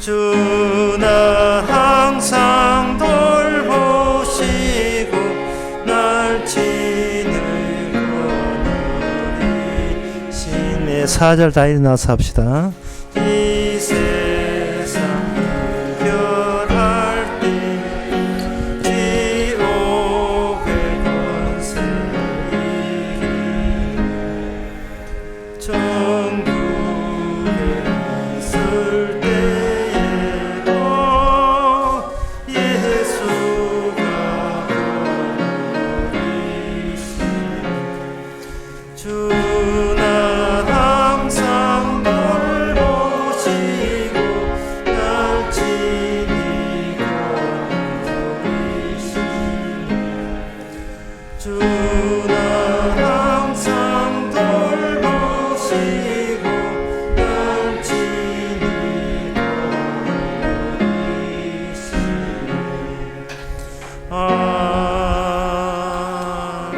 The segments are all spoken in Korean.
주 나 항상 돌보시고 날 진을 거느리시네. 4절 다 일어나서 합시다. 이 세상 결할 때 지옥의 권세 이기네. 천국에 있을 때에도 예수가 거느리시네. 주 나 항상 돌보시고 날 친히 거느리시네. 주 나 항상 돌보시고 날 친히 거느리시네. 아멘.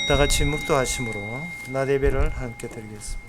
다 같이 묵도하심으로 낮 예배를 함께 드리겠습니다.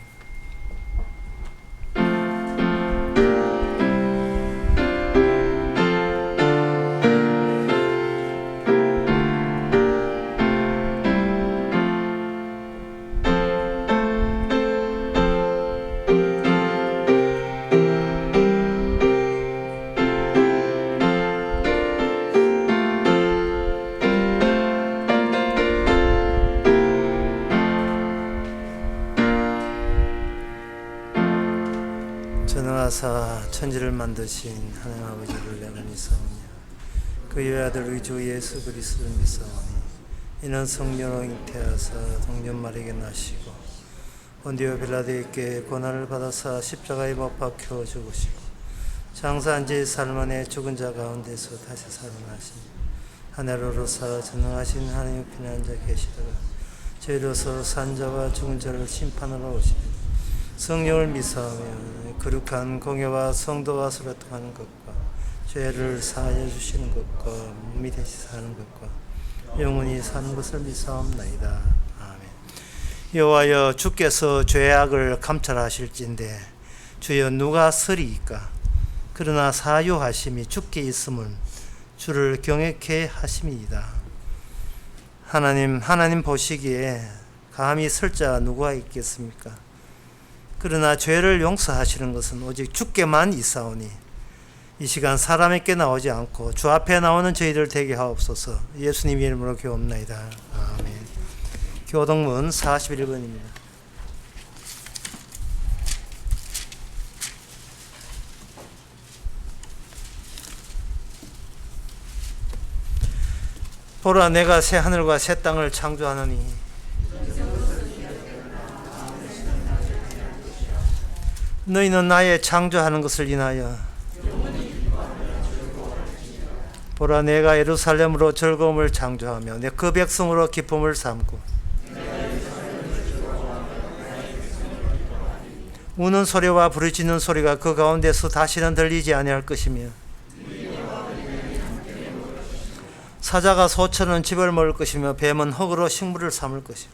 전능하사 천지를 만드신 하나님 아버지를 내가 믿사오니 그의 아들 우리 주 예수 그리스도를 믿사오니 이는 성령으로 잉태하사 동전 마리에게 나시고 본디오 빌라도에게 고난을 받아사 십자가에 못 박혀 죽으시고 장사한 지 사흘 만에 죽은 자 가운데서 다시 살아나시니 하늘로 오르사 전능하신 하나님 편에 앉아 계시다가 저희로서 산자와 죽은 자를 심판하러 오시니 성령을 믿사오며 거룩한 공예와 성도와 소통하는 것과 죄를 사하여 주시는 것과 몸이 되시 사는 것과 영원히 사는 것을 믿사옵나이다. 아멘. 여호와여 주께서 죄악을 감찰하실진대 주여 누가 서리이까? 그러나 사유하심이 주께 있음은 주를 경외케 하심이이다. 하나님 보시기에 감히 설 자가 누가 있겠습니까? 그러나 죄를 용서하시는 것은 오직 주께만 있사오니 이 시간 사람에게 나오지 않고 주 앞에 나오는 저희들 되게 하옵소서. 예수님 이름으로 기도옵나이다. 아멘. 교동문 41번입니다. 보라 내가 새 하늘과 새 땅을 창조하노니 너희는 나의 창조하는 것을 인하여 보라 내가 예루살렘으로 즐거움을 창조하며 내 그 백성으로 기쁨을 삼고 우는 소리와 부르짖는 소리가 그 가운데서 다시는 들리지 아니할 것이며 사자가 소처럼 집을 먹을 것이며 뱀은 흙으로 식물을 삼을 것이라.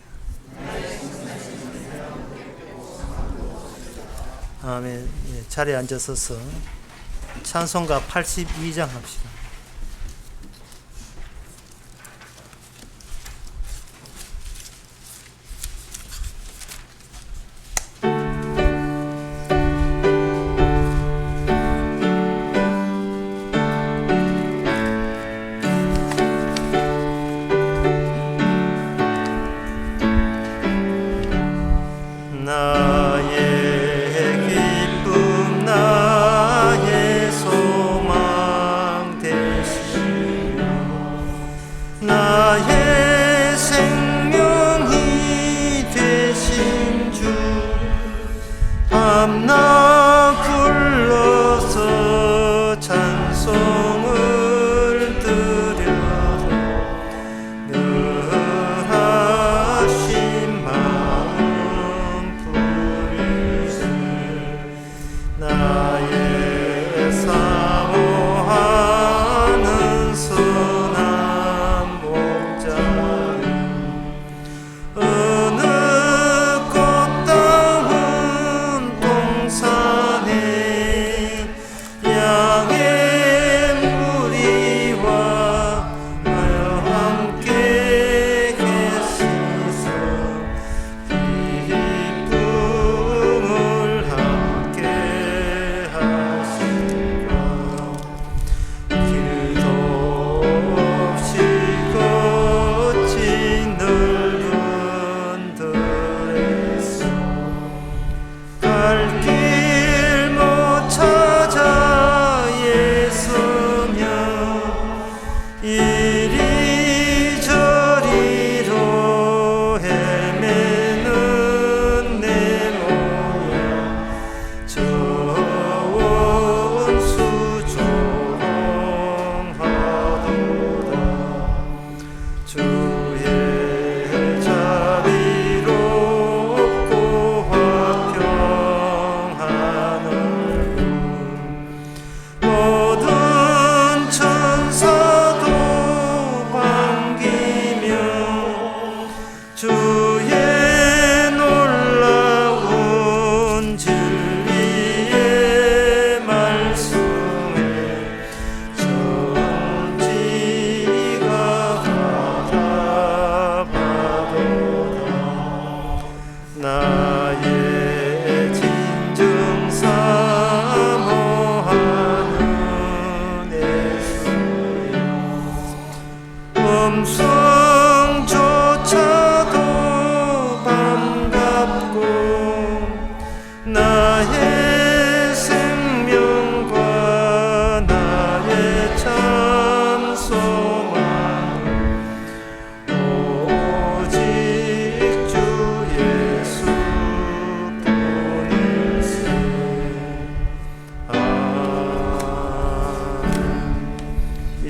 아멘. 자리에 앉아서서 찬송가 82장 합시다. 나의 기쁨 나의 소망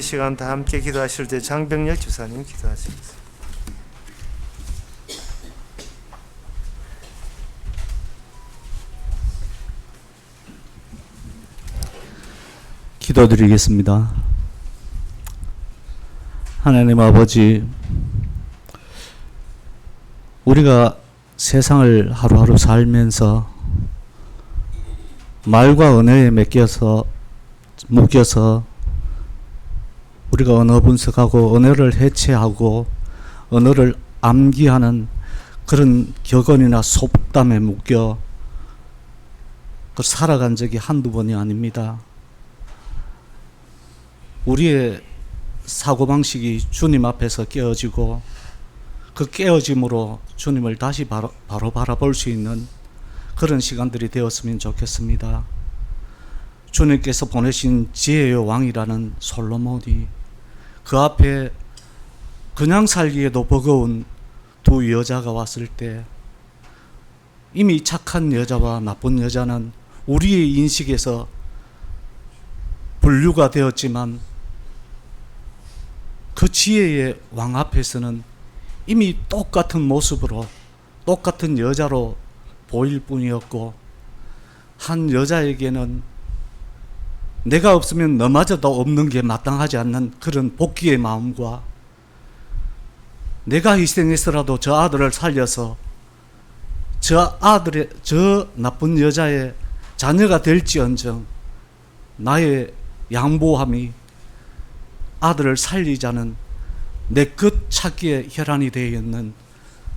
시간 다 함께 기도하실 때 장병렬 집사님 기도하시겠습니다. 기도드리겠습니다. 하나님 아버지, 우리가 세상을 하루하루 살면서 말과 언어에 묶여서 우리가 언어 분석하고 언어를 해체하고 언어를 암기하는 그런 격언이나 속담에 묶여 살아간 적이 한두 번이 아닙니다. 우리의 사고방식이 주님 앞에서 깨어지고 그 깨어짐으로 주님을 다시 바로 바라볼 수 있는 그런 시간들이 되었으면 좋겠습니다. 주님께서 보내신 지혜의 왕이라는 솔로몬이 그 앞에 그냥 살기에도 버거운 두 여자가 왔을 때 이미 착한 여자와 나쁜 여자는 우리의 인식에서 분류가 되었지만 그 지혜의 왕 앞에서는 이미 똑같은 모습으로 똑같은 여자로 보일 뿐이었고, 한 여자에게는 내가 없으면 너마저도 없는 게 마땅하지 않는 그런 복귀의 마음과 내가 희생해서라도 저 아들을 살려서 저 나쁜 여자의 자녀가 될지언정 나의 양보함이 아들을 살리자는 내 것 찾기에 혈안이 되어 있는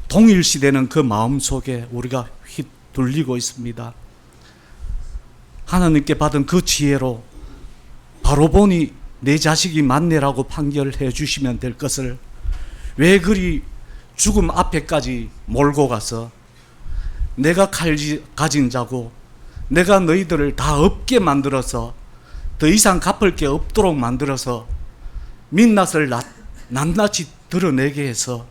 동일시되는 그 마음 속에 우리가 휘둘리고 있습니다. 하나님께 받은 그 지혜로 바로 보니 내 자식이 맞네라고 판결해 주시면 될 것을 왜 그리 죽음 앞에까지 몰고 가서 내가 가진 자고 내가 너희들을 다 없게 만들어서 더 이상 갚을 게 없도록 만들어서 민낯을 낱낱이 드러내게 해서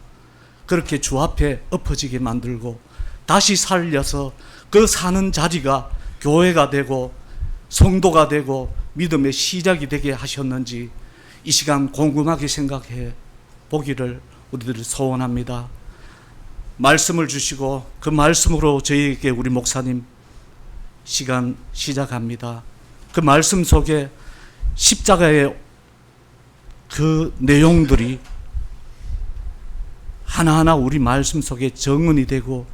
그렇게 주 앞에 엎어지게 만들고 다시 살려서 그 사는 자리가 교회가 되고 성도가 되고 믿음의 시작이 되게 하셨는지 이 시간 곰곰하게 생각해 보기를 우리들 소원합니다. 말씀을 주시고 그 말씀으로 저희에게 우리 목사님 시간 시작합니다. 그 말씀 속에 십자가의 그 내용들이 하나하나 우리 말씀 속에 정언이 되고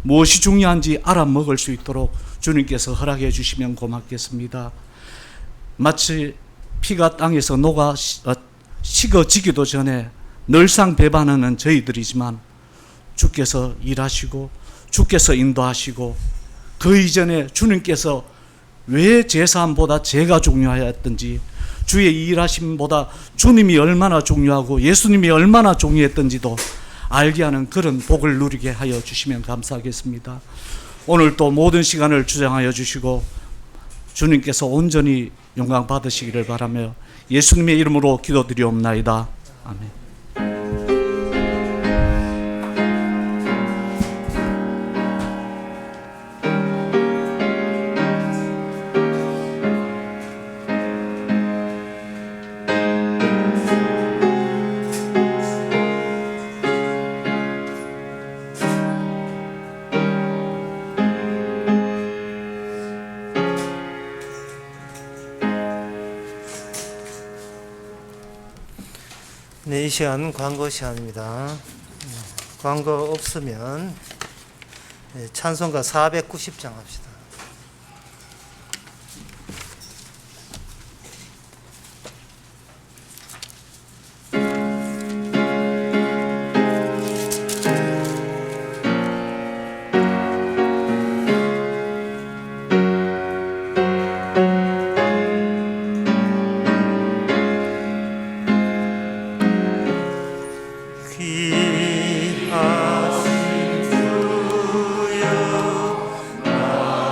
무엇이 중요한지 알아먹을 수 있도록 주님께서 허락해 주시면 고맙겠습니다. 마치 피가 땅에서 녹아 식어지기도 전에 늘상 배반하는 저희들이지만 주께서 일하시고 주께서 인도하시고 그 이전에 주님께서 왜 제사함보다 제가 중요하였던지 주의 일하심보다 주님이 얼마나 중요하고 예수님이 얼마나 중요했던지도 알게 하는 그런 복을 누리게 하여 주시면 감사하겠습니다. 오늘 또 모든 시간을 주장하여 주시고 주님께서 온전히 영광 받으시기를 바라며 예수님의 이름으로 기도드리옵나이다. 아멘. 네, 이 시간 광고 시간입니다. 광고 없으면 찬송가 490장 합시다. 귀하신 주여 나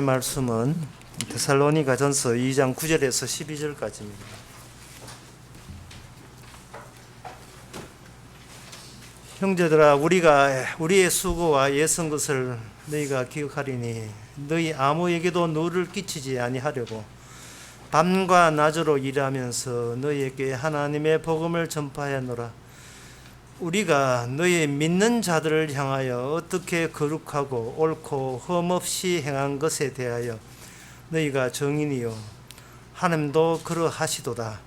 말씀은 데살로니가전서 2장 9절에서 12절까지입니다. 형제들아, 우리가 우리의 수고와 애쓴 것을 너희가 기억하리니 너희 아무에게도 누를 끼치지 아니하려고 밤과 낮으로 일하면서 너희에게 하나님의 복음을 전파하노라. 우리가 너희 믿는 자들을 향하여 어떻게 거룩하고 옳고 흠없이 행한 것에 대하여 너희가 증인이요 하나님도 그러하시도다.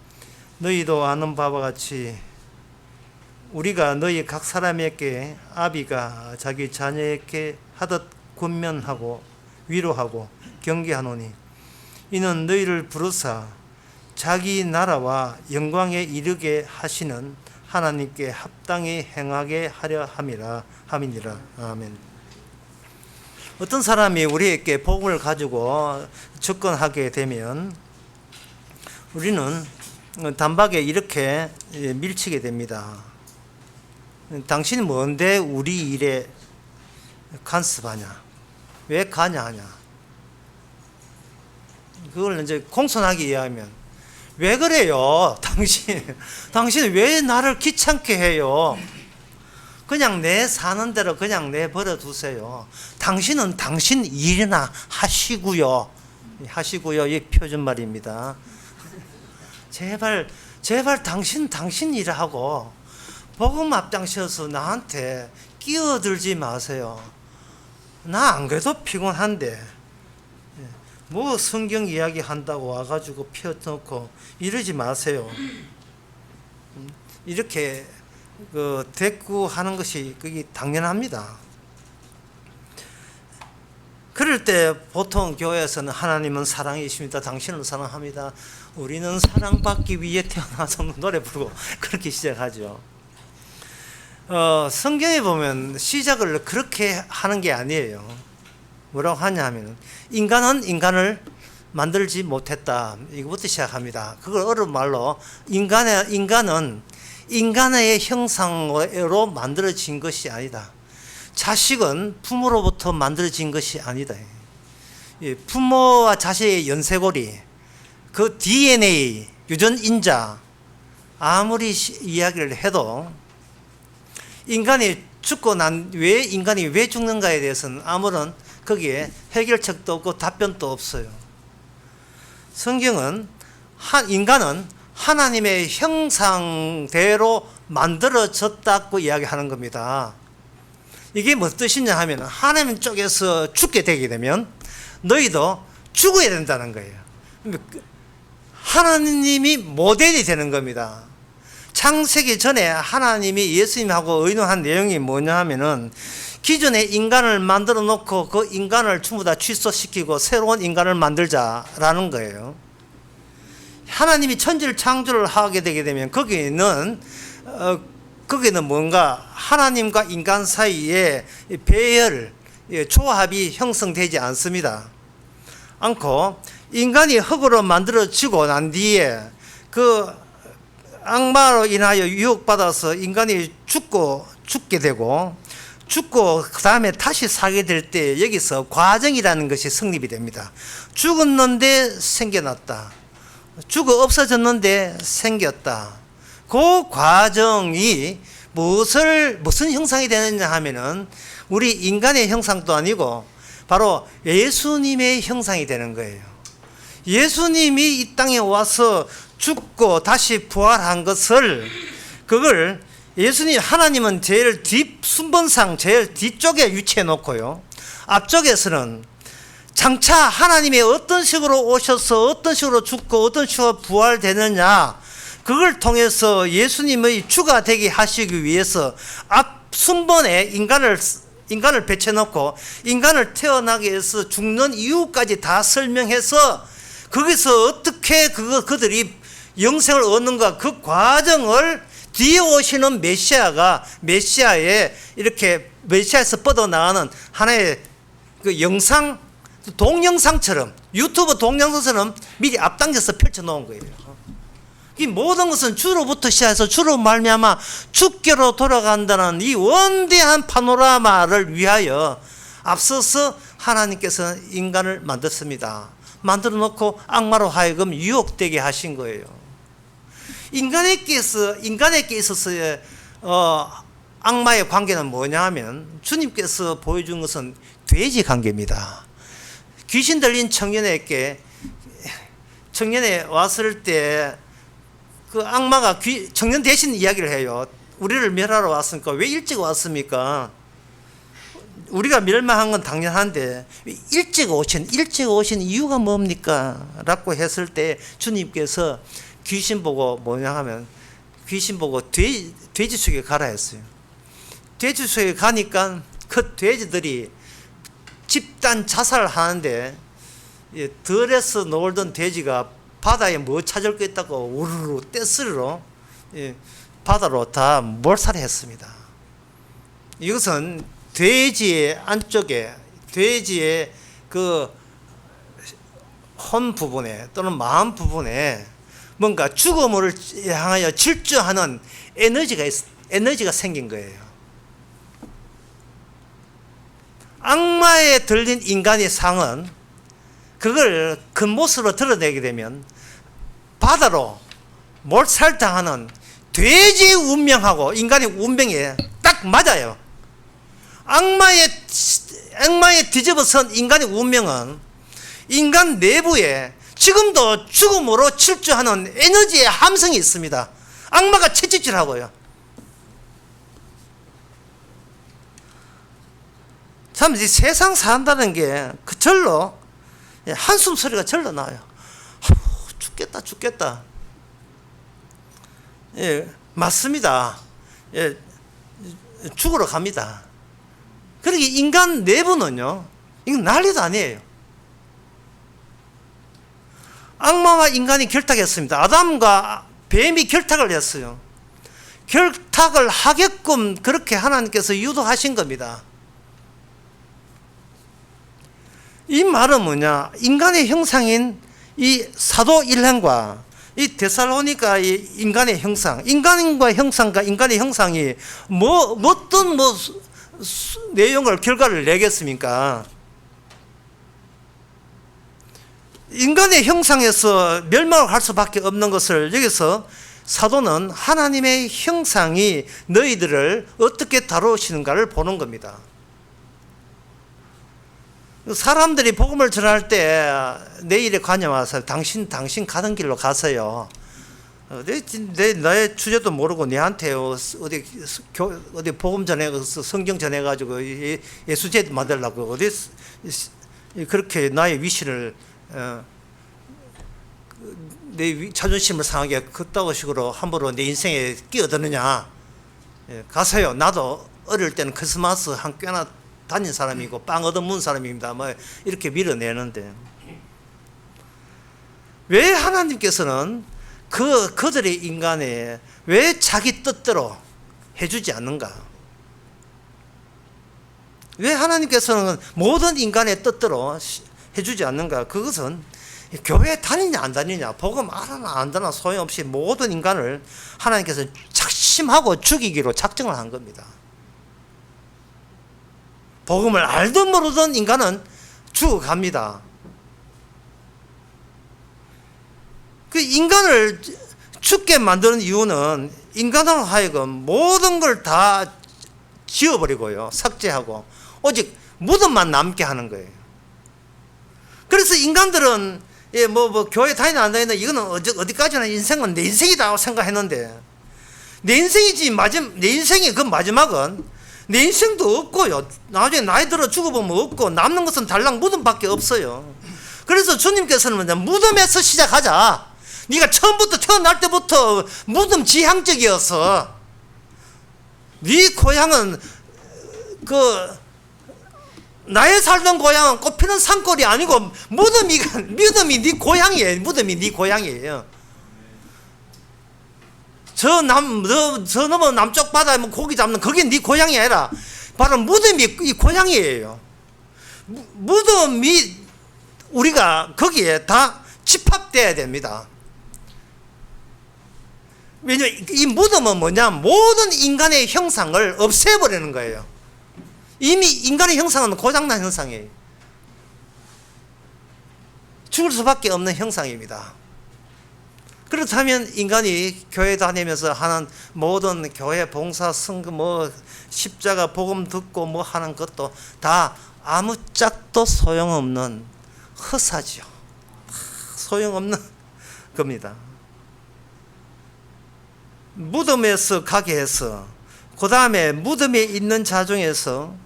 너희도 아는 바와 같이 우리가 너희 각 사람에게 아비가 자기 자녀에게 하듯 권면하고 위로하고 경계하노니 이는 너희를 부르사 자기 나라와 영광에 이르게 하시는 하나님께 합당히 행하게 하려 함이니라. 아멘. 어떤 사람이 우리에게 복음을 가지고 접근하게 되면 우리는 단박에 이렇게 밀치게 됩니다. 당신이 뭔데 우리 일에 간섭하냐? 왜 가냐 하냐? 그걸 이제 공손하게 이해하면 왜 그래요? 당신 왜 나를 귀찮게 해요? 그냥 내 사는 대로 그냥 내버려 두세요. 당신은 당신 일이나 하시고요. 이 표준말입니다. 제발 당신 일하고 복음 앞장서서 나한테 끼어들지 마세요. 나 안 그래도 피곤한데 뭐 성경 이야기 한다고 와가지고 펴놓고 이러지 마세요. 이렇게 대꾸하는 것이 그게 당연합니다. 그럴 때 보통 교회에서는 하나님은 사랑이십니다. 당신을 사랑합니다. 우리는 사랑받기 위해 태어나서 노래 부르고 그렇게 시작하죠. 성경에 보면 시작을 그렇게 하는 게 아니에요. 뭐라고 하냐 하면 인간은 인간을 만들지 못했다. 이거부터 시작합니다. 그걸 어려운 말로 인간은 인간의 형상으로 만들어진 것이 아니다. 자식은 부모로부터 만들어진 것이 아니다. 부모와 자식의 연쇄고리, 그 DNA, 유전인자 아무리 이야기를 해도 인간이 죽고 난 왜 인간이 왜 죽는가에 대해서는 아무런 거기에 해결책도 없고 답변도 없어요. 성경은 인간은 하나님의 형상대로 만들어졌다고 이야기하는 겁니다. 이게 무슨 뜻이냐 하면 하나님 쪽에서 죽게 되게 되면 너희도 죽어야 된다는 거예요. 하나님이 모델이 되는 겁니다. 창세기 전에 하나님이 예수님하고 의논한 내용이 뭐냐 하면은 기존에 인간을 만들어 놓고 그 인간을 전부 다 취소시키고 새로운 인간을 만들자라는 거예요. 하나님이 천지를 창조를 하게 되게 되면 거기는 뭔가 하나님과 인간 사이에 배열, 조합이 형성되지 않고 인간이 흙으로 만들어지고 난 뒤에 그 악마로 인하여 유혹받아서 인간이 죽게 되고 그 다음에 다시 살게 될 때 여기서 과정이라는 것이 성립이 됩니다. 죽었는데 생겨났다. 죽어 없어졌는데 생겼다. 그 과정이 무슨 형상이 되느냐 하면은 우리 인간의 형상도 아니고 바로 예수님의 형상이 되는 거예요. 예수님이 이 땅에 와서 죽고 다시 부활한 것을 그걸 하나님은 제일 순번상 제일 뒤쪽에 위치해 놓고요. 앞쪽에서는 장차 하나님이 어떤 식으로 오셔서 어떤 식으로 죽고 어떤 식으로 부활되느냐 그걸 통해서 예수님의 주가 되게 하시기 위해서 앞 순번에 인간을 배쳐놓고 인간을 태어나게 해서 죽는 이유까지 다 설명해서 거기서 어떻게 그들이 영생을 얻는가 그 과정을 뒤에 오시는 메시아에서 뻗어나가는 하나의 그 영상, 동영상처럼 유튜브 동영상처럼 미리 앞당겨서 펼쳐놓은 거예요. 이 모든 것은 주로부터 시작해서 주로 말미암아 주께로 돌아간다는 이 원대한 파노라마를 위하여 앞서서 하나님께서는 인간을 만들었습니다. 만들어 놓고 악마로 하여금 유혹되게 하신 거예요. 인간에게 있어서의 악마의 관계는 뭐냐 하면 주님께서 보여준 것은 돼지 관계입니다. 귀신 들린 청년에 왔을 때 그 악마가 청년 대신 이야기를 해요. 우리를 멸하러 왔으니까 왜 일찍 왔습니까? 우리가 멸망한 건 당연한데 일찍 오신 이유가 뭡니까? 라고 했을 때 주님께서 귀신 보고 뭐냐 하면 귀신 보고 돼지 속에 가라 했어요. 돼지 속에 가니까 그 돼지들이 집단 자살을 하는데 들에서 놀던 돼지가 바다에 뭐 찾을 거 있다고 우르르 떼쓰리로 바다로 다 몰살했습니다. 이것은 돼지의 안쪽에 돼지의 그 혼 부분에 또는 마음 부분에 뭔가 죽음을 향하여 질주하는 에너지가 생긴 거예요. 악마에 들린 인간의 상은 그걸 겉모습으로 드러내게 되면 바다로 몰살당하는 돼지의 운명하고 인간의 운명이 딱 맞아요. 악마에 뒤집어선 인간의 운명은 인간 내부에 지금도 죽음으로 질주하는 에너지의 함성이 있습니다. 악마가 채찍질하고요. 참, 이 세상 산다는 게 그 절로 한숨 소리가 절로 나요. 죽겠다. 예, 맞습니다. 예, 죽으러 갑니다. 그러게 인간 내부는요, 이건 난리도 아니에요. 악마와 인간이 결탁했습니다. 아담과 뱀이 결탁을 했어요. 결탁을 하게끔 그렇게 하나님께서 유도하신 겁니다. 이 말은 뭐냐? 인간의 형상인 이 사도 일행과 이 데살로니가 이 인간의 형상, 인간과 형상과 인간의 형상이 어떤 내용을 결과를 내겠습니까? 인간의 형상에서 멸망을 할 수밖에 없는 것을 여기서 사도는 하나님의 형상이 너희들을 어떻게 다루시는가를 보는 겁니다. 사람들이 복음을 전할 때 내 일에 관여와서 당신 가던 길로 가서요. 나의 주제도 모르고 내한테 어디 복음 전해서 성경 전해가지고 예수제 만들려고 어디 그렇게 나의 위신을 내 자존심을 상하게 그따위 식으로 함부로 내 인생에 끼어드느냐. 가서요. 나도 어릴 때는 크리스마스 한 꽤나 다닌 사람이고 빵 얻어먹은 사람입니다. 뭐 이렇게 밀어내는데 왜 하나님께서는 그들의 인간에 왜 자기 뜻대로 해주지 않는가? 왜 하나님께서는 모든 인간의 뜻대로 해주지 않는가? 그것은 교회 다니냐 안 다니냐, 복음 알아나 안 되나 소용없이 모든 인간을 하나님께서 작심하고 죽이기로 작정을 한 겁니다. 복음을 알든 모르든 인간은 죽어갑니다. 그 인간을 죽게 만드는 이유는 인간으로 하여금 모든 걸 다 지워버리고요, 삭제하고 오직 무덤만 남게 하는 거예요. 그래서 인간들은 교회 다니나 안 다니나 이거는 어디까지나 인생은 내 인생이다 생각했는데 내 인생이지 내 인생의 그 마지막은 내 인생도 없고요. 나중에 나이 들어 죽어보면 없고 남는 것은 달랑 무덤밖에 없어요. 그래서 주님께서는 무덤에서 시작하자. 네가 처음부터 태어날 때부터 무덤 지향적이어서 네 고향은 나의 살던 고향은 꽃피는 산골이 아니고 무덤이 네 고향이에요. 무덤이 네 고향이에요. 저 너머 남쪽 바다에 고기 잡는 그게 네 고향이 아니라 바로 무덤이 이 고향이에요. 무덤이 우리가 거기에 다 집합돼야 됩니다. 왜냐하면 이 무덤은 뭐냐? 모든 인간의 형상을 없애버리는 거예요. 이미 인간의 형상은 고장난 형상이에요. 죽을 수밖에 없는 형상입니다. 그렇다면 인간이 교회 다니면서 하는 모든 교회 봉사, 선거, 십자가 복음 듣고 하는 것도 다 아무짝도 소용없는 허사지요. 소용없는 겁니다. 무덤에서 가게 해서 그 다음에 무덤에 있는 자 중에서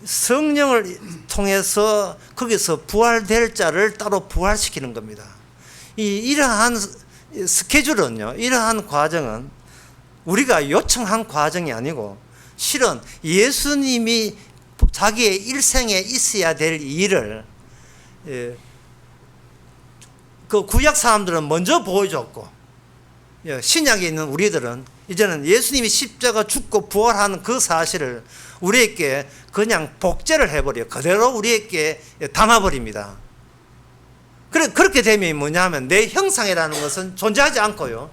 성령을 통해서 거기서 부활될 자를 따로 부활시키는 겁니다. 이러한 스케줄은요, 이러한 과정은 우리가 요청한 과정이 아니고 실은 예수님이 자기의 일생에 있어야 될 일을 그 구약 사람들은 먼저 보여줬고, 신약에 있는 우리들은 이제는 예수님이 십자가 죽고 부활하는 그 사실을 우리에게 그냥 복제를 해버려요. 그대로 우리에게 담아버립니다. 그렇게 되면 뭐냐면 내 형상이라는 것은 존재하지 않고요,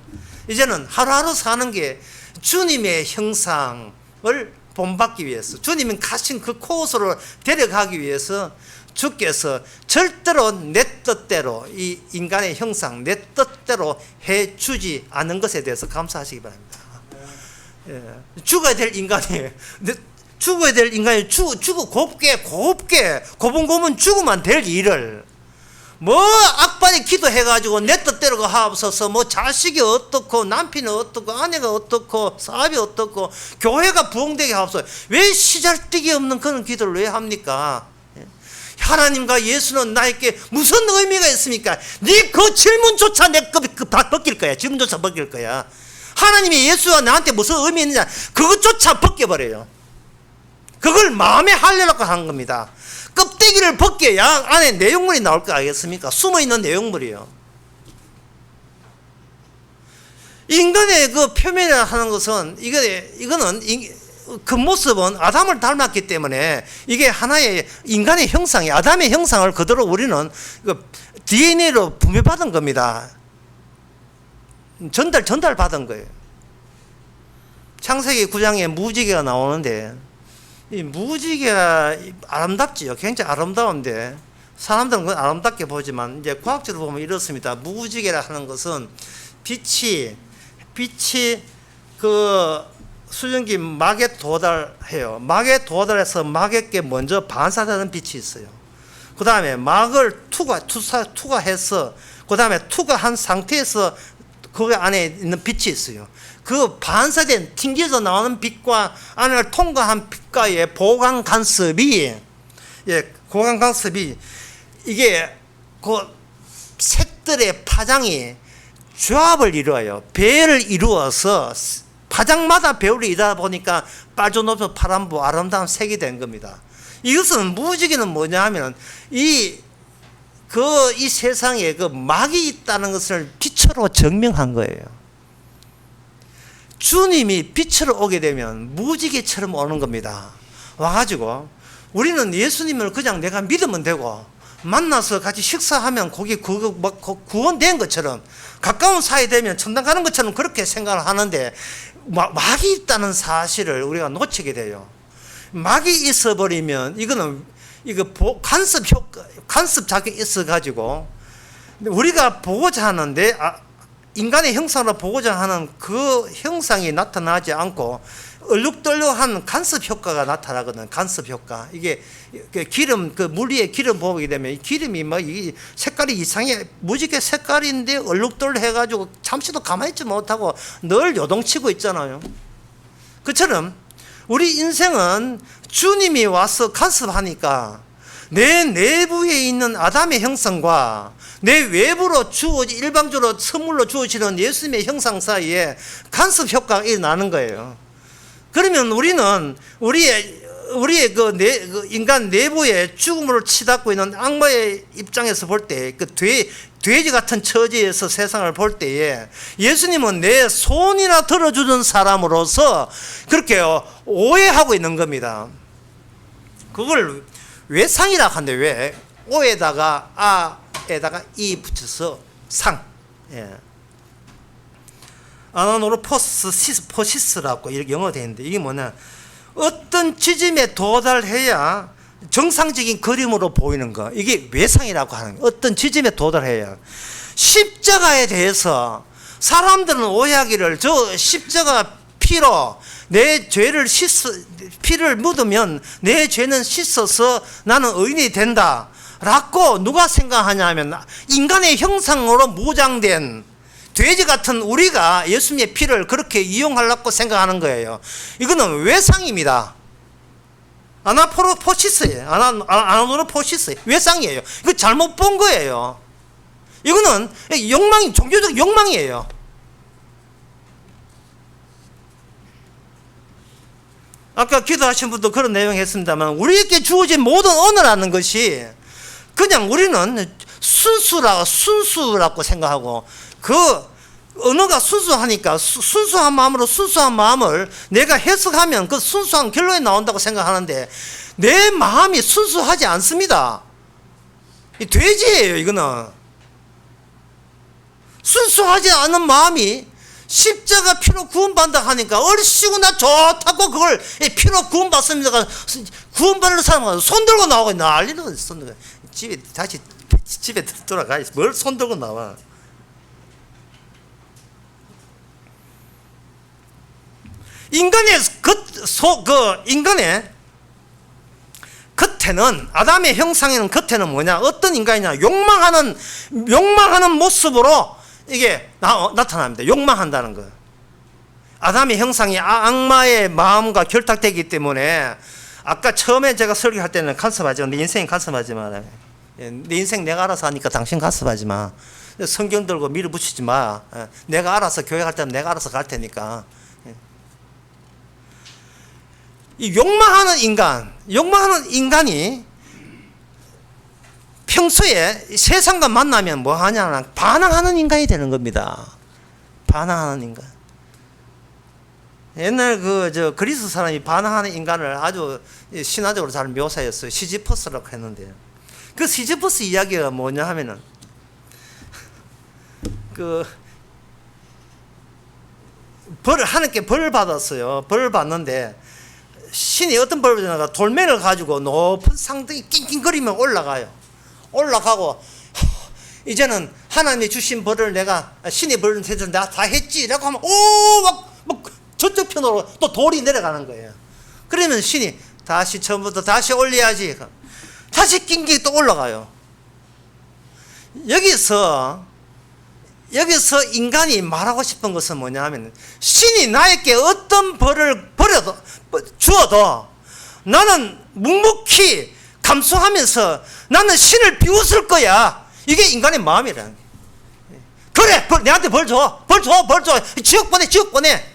이제는 하루하루 사는 게 주님의 형상을 본받기 위해서, 주님이 가신 그 코스로 데려가기 위해서 주께서 절대로 내 뜻대로 이 인간의 형상 내 뜻대로 해주지 않은 것에 대해서 감사하시기 바랍니다. 죽어야 될 인간이 죽어 곱게 고분고분 죽으면 될 일을 악발이 기도해가지고 내 뜻대로 하옵소서, 자식이 어떻고 남편이 어떻고 아내가 어떻고 사업이 어떻고 교회가 부흥되게 하옵소서, 왜 시잘데기 없는 그런 기도를 왜 합니까? 하나님과 예수는 나에게 무슨 의미가 있습니까? 네 그 질문조차 벗길 거야. 질문조차 벗길 거야. 하나님이 예수와 나한테 무슨 의미 있느냐, 그것조차 벗겨버려요. 그걸 마음에 하려고 하는 겁니다. 껍데기를 벗겨야 안에 내용물이 나올 거 아니겠습니까? 숨어있는 내용물이요. 인간의 그 표면이라 하는 것은 이거는 그 모습은 아담을 닮았기 때문에 이게 하나의 인간의 형상이, 아담의 형상을 그대로 우리는 DNA로 분배받은 겁니다. 전달받은 거예요. 창세기 9장에 무지개가 나오는데 이 무지개가 아름답지요. 굉장히 아름다운데 사람들은 그건 아름답게 보지만 이제 과학적으로 보면 이렇습니다. 무지개라 하는 것은 빛이 그 수증기 막에 도달해요. 막에 도달해서 막에게 먼저 반사되는 빛이 있어요. 그 다음에 막을 투과해서 그 다음에 투과한 상태에서 그 안에 있는 빛이 있어요. 그 반사된 튕겨져 나오는 빛과 안을 통과한 빛과의 보강 간섭이 이게 그 색들의 파장이 조합을 이루어요. 배를 이루어서 파장마다 배우를 이루다 보니까 빨주노초 파란보 아름다운 색이 된 겁니다. 이것은 무지개는 뭐냐 하면 이 세상에 그 막이 있다는 것을 빛으로 증명한 거예요. 주님이 빛으로 오게 되면 무지개처럼 오는 겁니다. 와가지고 우리는 예수님을 그냥 내가 믿으면 되고 만나서 같이 식사하면 거기 구원된 것처럼 가까운 사이 되면 천당 가는 것처럼 그렇게 생각을 하는데 막이 있다는 사실을 우리가 놓치게 돼요. 막이 있어버리면 간섭 작용이 있어가지고 우리가 보고자 하는데 인간의 형상으로 보고자 하는 그 형상이 나타나지 않고 얼룩덜룩한 간섭 효과가 나타나거든. 간섭 효과. 이게 기름, 물 위에 기름 보게 되면 이 기름이 이 색깔이 이상해. 무지개 색깔인데 얼룩덜룩 해가지고 잠시도 가만히 있지 못하고 늘 요동치고 있잖아요. 그처럼 우리 인생은 주님이 와서 간섭하니까 내 내부에 있는 아담의 형상과 내 외부로 일방적으로 선물로 주어지는 예수님의 형상 사이에 간섭 효과가 일어나는 거예요. 그러면 우리는 우리의 그 인간 내부에 죽음을 치닫고 있는 악마의 입장에서 볼 때, 그 돼지 같은 처지에서 세상을 볼 때에 예수님은 내 손이나 들어주는 사람으로서 그렇게 오해하고 있는 겁니다. 그걸 외상이라고 하는데 왜? 오에다가 아에다가 이 붙여서 상. 아나노로포시스라고 이렇게 영어로 되어 있는데 이게 뭐냐? 어떤 지점에 도달해야 정상적인 그림으로 보이는 거, 이게 외상이라고 하는 거예요. 어떤 지점에 도달해야. 십자가에 대해서 사람들은 오해하기를, 저 십자가 피로 내 죄를 피를 묻으면 내 죄는 씻어서 나는 의인이 된다 라고 누가 생각하냐면, 인간의 형상으로 무장된 돼지 같은 우리가 예수님의 피를 그렇게 이용하려고 생각하는 거예요. 이거는 외상입니다. 아나포로포시스예요. 아나노로포시스 외상이에요. 이거 잘못 본 거예요. 이거는 욕망이, 종교적 욕망이에요. 아까 기도하신 분도 그런 내용 했습니다만, 우리에게 주어진 모든 언어라는 것이 그냥 우리는 순수라고 생각하고, 그 언어가 순수하니까 순수한 마음으로 순수한 마음을 내가 해석하면 그 순수한 결론이 나온다고 생각하는데, 내 마음이 순수하지 않습니다. 이 돼지예요. 이거는 순수하지 않은 마음이 십자가 피로 구원받는다 하니까 얼씨구나 좋다고 그걸 피로 구원받습니다. 구원받는 사람은 손 들고 나오고 난리는, 손 들고 다시 집에 돌아가야지. 뭘 손 들고 나와. 인간의 인간의 겉에는, 아담의 형상에는 겉에는 뭐냐? 어떤 인간이냐? 욕망하는 모습으로 이게 나타납니다. 욕망한다는 거. 아담의 형상이 악마의 마음과 결탁되기 때문에, 아까 처음에 제가 설교할 때는 간섭하지 마. 내 인생 간섭하지 마라. 내 인생 내가 알아서 하니까 당신 간섭하지 마. 성경 들고 밀어붙이지 마. 내가 알아서 교회 갈 때는 내가 알아서 갈 테니까. 이 욕망하는 인간이 평소에 세상과 만나면 뭐 하냐? 반항하는 인간이 되는 겁니다. 반항하는 인간. 옛날 그리스 사람이 반항하는 인간을 아주 신화적으로 잘 묘사했어요. 시지퍼스라고 했는데, 그 시지퍼스 이야기가 뭐냐 하면은, 하나님께 벌을 받았어요. 벌을 받는데, 신이 어떤 벌을 주냐가 돌멩이를 가지고 높은 상등이 낑낑거리면 올라가고 이제는 하나님이 주신 벌을 신이 벌을 해서 내가 다 했지 라고 하면 막 저쪽 편으로 또 돌이 내려가는 거예요. 그러면 신이 다시 처음부터 다시 올려야지, 다시 낑낑 또 올라가요. 여기서 인간이 말하고 싶은 것은 뭐냐 하면, 신이 나에게 어떤 벌을 주어도 나는 묵묵히 감수하면서 나는 신을 비웃을 거야. 이게 인간의 마음이라는 거예요. 그래, 내한테 벌 줘. 지옥 보내.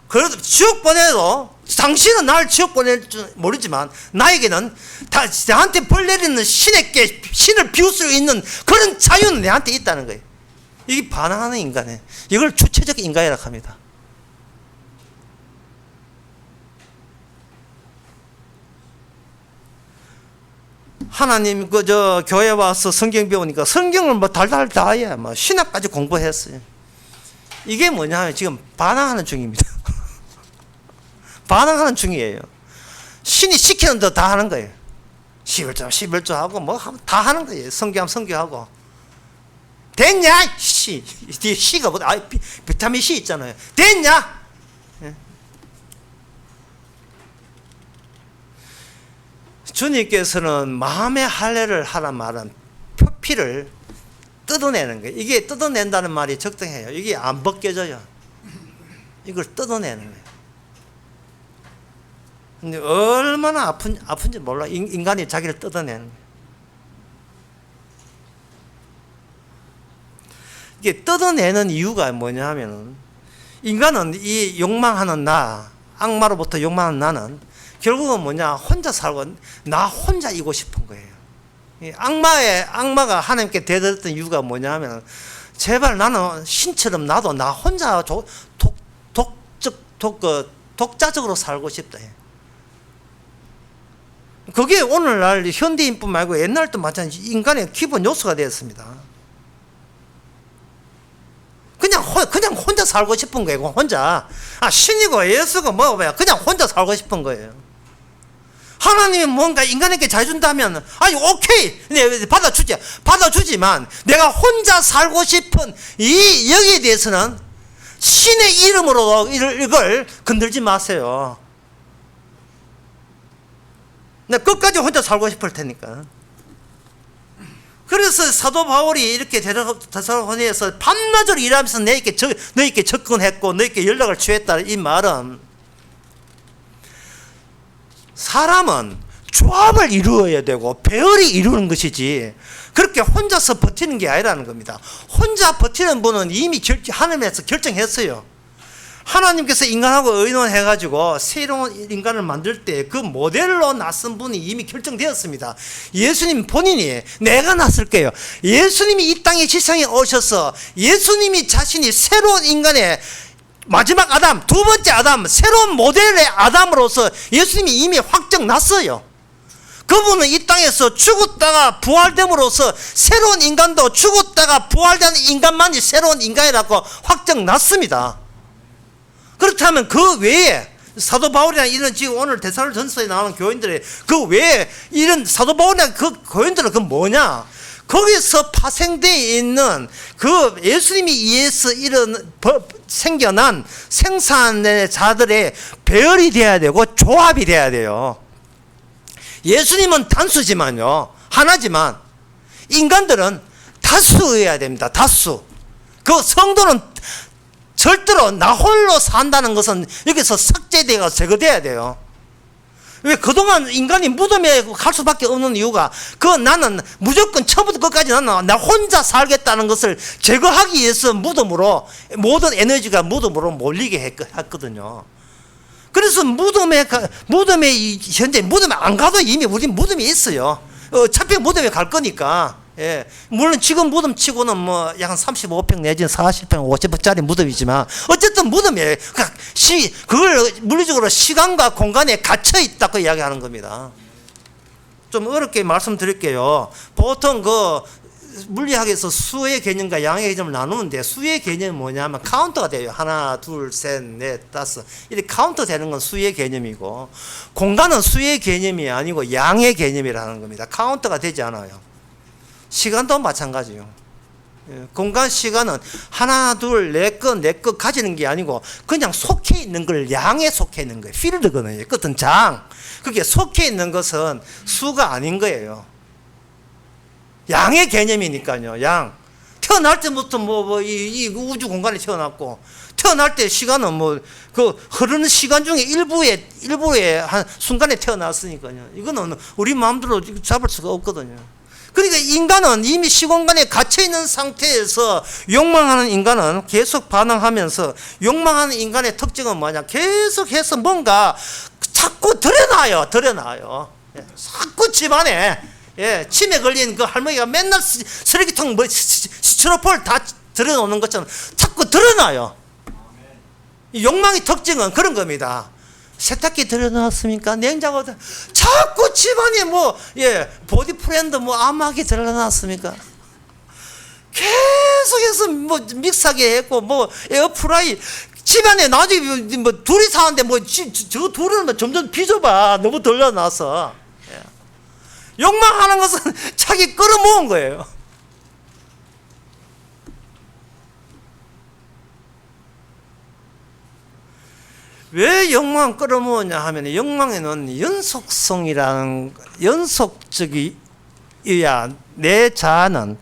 그래도 지옥 보내도 당신은 나를 지옥 보낼 줄 모르지만, 나에게는 나한테 벌 내리는 신을 비울 수 있는 그런 자유는 내한테 있다는 거예요. 이게 반항하는 인간이에요. 이걸 주체적 인간이라고 합니다. 하나님 교회 와서 성경 배우니까 성경을 뭐 달달 다 해. 뭐 신학까지 공부했어요. 이게 뭐냐 하면 지금 반항하는 중입니다. 반항하는 중이에요. 신이 시키는 대로 다 하는 거예요. 11조 하고 뭐 다 하는 거예요. 성경하면 성경하고. 됐냐? C가 뭐다? 비타민 C 있잖아요. 됐냐? 주님께서는 마음의 할례를 하란 말은 표피를 뜯어내는 거예요. 이게 뜯어낸다는 말이 적당해요. 이게 안 벗겨져요. 이걸 뜯어내는 거예요. 근데 얼마나 아픈지 몰라. 인간이 자기를 뜯어내는 거예요. 이게 뜯어내는 이유가 뭐냐 하면은, 인간은 이 욕망하는 악마로부터 욕망하는 나는 결국은 뭐냐, 혼자 살고 나 혼자이고 싶은 거예요. 악마가 하나님께 대들었던 이유가 뭐냐 하면, 제발 나는 신처럼 나도 나 혼자 독자적으로 살고 싶다. 그게 오늘날 현대인뿐 말고 옛날도 마찬가지 인간의 기본 요소가 되었습니다. 그냥 혼자 살고 싶은 거예요. 혼자. 신이고 예수고 뭐고 그냥 혼자 살고 싶은 거예요. 하나님이 뭔가 인간에게 잘해준다면 아니 오케이 네, 받아주지만 내가 혼자 살고 싶은 이 여기에 대해서는 신의 이름으로 이걸 건들지 마세요. 나 끝까지 혼자 살고 싶을 테니까. 그래서 사도 바울이 이렇게 데살로니가에서 밤낮으로 일하면서 너에게 접근했고 너에게 연락을 취했다. 이 말은 사람은 조합을 이루어야 되고 배열이 이루는 것이지 그렇게 혼자서 버티는 게 아니라는 겁니다. 혼자 버티는 분은 이미 하나님에서 결정했어요. 하나님께서 인간하고 의논해가지고 새로운 인간을 만들 때 그 모델로 낯선 분이 이미 결정되었습니다. 예수님 본인이 내가 낯설게요. 예수님이 이 땅에 지상에 오셔서 예수님이 자신이 새로운 인간의 마지막 아담, 두 번째 아담, 새로운 모델의 아담으로서 예수님이 이미 확정 났어요. 그분은 이 땅에서 죽었다가 부활됨으로써 새로운 인간도 죽었다가 부활되는 인간만이 새로운 인간이라고 확정 났습니다. 그렇다면 그 외에 사도 바울이나 이런 지금 오늘 데살로니가전서에 나오는 교인들의 그 외에 이런 사도 바울이나 그 교인들은 그 뭐냐? 거기서 파생되어 있는 그 예수님이 의해서 이런 생겨난 생산의 자들의 배열이 돼야 되고 조합이 돼야 돼요. 예수님은 단수지만요, 하나지만 인간들은 다수여야 됩니다. 다수. 그 성도는 절대로 나 홀로 산다는 것은 여기서 삭제되고 제거돼야 돼요. 왜 그동안 인간이 무덤에 갈 수밖에 없는 이유가 나는 무조건 처음부터 끝까지 나 혼자 살겠다는 것을 제거하기 위해서 무덤으로 모든 에너지가 무덤으로 몰리게 했거든요. 그래서 무덤에 현재 무덤에 안 가도 이미 우리 무덤에 있어요. 어차피 무덤에 갈 거니까. 예. 물론 지금 무덤 치고는 뭐 약 35평 내지는 40평, 50평짜리 무덤이지만 어쨌든 무덤에 그걸 물리적으로 시간과 공간에 갇혀 있다고 이야기하는 겁니다. 좀 어렵게 말씀드릴게요. 보통 그 물리학에서 수의 개념과 양의 개념을 나누는데 수의 개념이 뭐냐면 카운터가 돼요. 하나, 둘, 셋, 넷, 다섯. 이렇게 카운터 되는 건 수의 개념이고 공간은 수의 개념이 아니고 양의 개념이라는 겁니다. 카운터가 되지 않아요. 시간도 마찬가지요. 공간 시간은 하나, 둘, 내 것 가지는 게 아니고 그냥 속해 있는 걸 양에 속해 있는 거예요. 필드거든요. 끝은 장. 그게 속해 있는 것은 수가 아닌 거예요. 양의 개념이니까요. 양. 태어날 때부터 이 우주 공간에 태어났고 태어날 때 시간은 그 흐르는 시간 중에 일부의 한 순간에 태어났으니까요. 이거는 우리 마음대로 잡을 수가 없거든요. 그러니까 인간은 이미 시공간에 갇혀있는 상태에서 욕망하는 인간은 계속 반응하면서 욕망하는 인간의 특징은 뭐냐? 계속해서 뭔가 자꾸 드러나요. 자꾸 집안에 침에 걸린 그 할머니가 맨날 쓰레기통 스티로폼을 다 들여놓는 것처럼 자꾸 드러나요. 욕망의 특징은 그런 겁니다. 세탁기 들여놨습니까? 냉장고 자꾸 집안에 보디 프렌드 암막이 들여놨습니까? 계속해서 믹서기 했고 에어프라이 집안에 나중에 둘이 사는데 저 둘은 점점 비좁아. 너무 들여놔서. 욕망하는 것은 자기 끌어모은 거예요. 왜 욕망을 끌어모으냐 하면 욕망에는 연속적이어야 내 자아는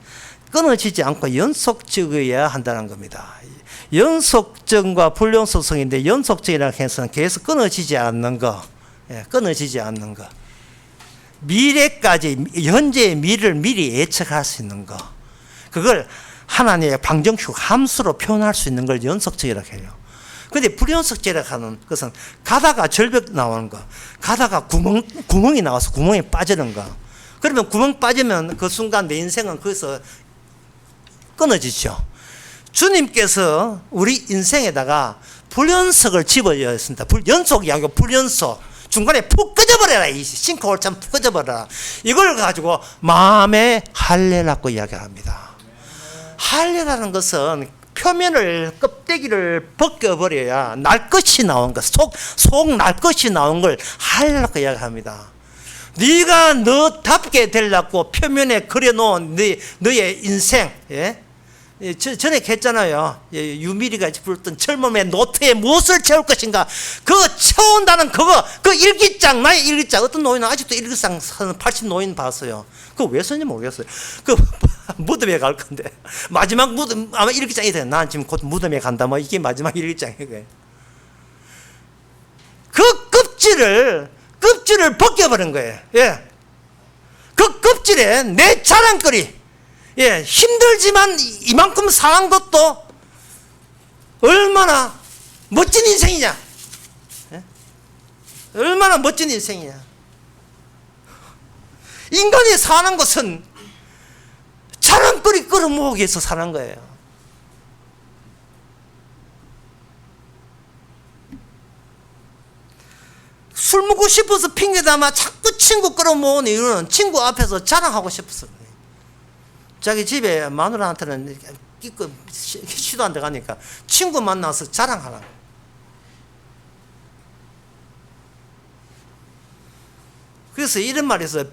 끊어지지 않고 연속적이어야 한다는 겁니다. 연속적과 불연속성인데 연속적이라고 해서는 계속 끊어지지 않는 거. 미래까지 현재의 미래를 미리 예측할 수 있는 거. 그걸 하나님의 방정식 함수로 표현할 수 있는 걸 연속적이라고 해요. 근데 불연속적이라고 하는 것은 가다가 절벽 나오는 거, 가다가 구멍이 나와서 구멍에 빠지는 거. 그러면 구멍 빠지면 그 순간 내 인생은 거기서 끊어지죠. 주님께서 우리 인생에다가 불연속을 집어넣었습니다. 연속이 아니고 불연속. 중간에 푹 꺼져버려라. 이 싱크홀처럼 푹 꺼져버려라. 이걸 가지고 마음의 할례라고 이야기합니다. 할례라는 것은 표면을 껍데기를 벗겨버려야 날 것이 나온 것, 속 날 것이 나온 걸 할례라고 이야기합니다. 네가 너답게 되려고 표면에 그려놓은 너의 인생, 예? 전에 했잖아요. 유미리가 불렀던 젊음의 노트에 무엇을 채울 것인가. 그거 채운다는 그 일기장, 나의 일기장. 어떤 노인은 아직도 일기장 80 노인 봤어요. 그거 왜 썼는지 모르겠어요. 그 무덤에 갈 건데 마지막 무덤 아마 일기장이 돼요. 난 지금 곧 무덤에 간다. 뭐 이게 마지막 일기장이에요. 그 껍질을 벗겨버린 거예요. 예. 그 껍질에 내 자랑거리. 예, 힘들지만 이만큼 사는 것도 얼마나 멋진 인생이냐. 예? 얼마나 멋진 인생이냐. 인간이 사는 것은 자랑거리 끌어모으기 위해서 사는 거예요. 술 먹고 싶어서 핑계대면 자꾸 친구 끌어모으는 이유는 친구 앞에서 자랑하고 싶어서. 자기 집에 마누라한테는 시도 안 돼가니까 친구 만나서 자랑하라고. 그래서 이런 말이 있어요.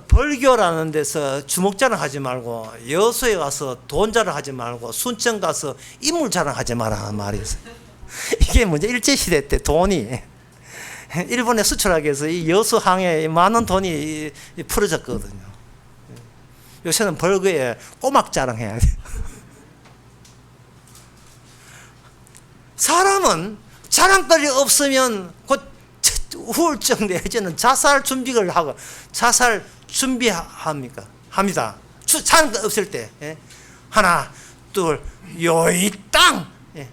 벌교라는 데서 주먹 자랑하지 말고 여수에 가서 돈 자랑하지 말고 순천 가서 인물 자랑하지 마라 말이 있어요. 이게 먼저 일제시대 때 돈이 일본에 수출하기 위해서 이 여수항에 많은 돈이 풀어졌거든요. 요새는 벌거에 꼬막 자랑해야 돼요. 사람은 자랑거리 없으면 곧 우울증 내지는 자살 준비를 하고 자살 준비합니까? 합니다. 자랑거리 없을 때. 예? 하나, 둘, 요이 땅. 예.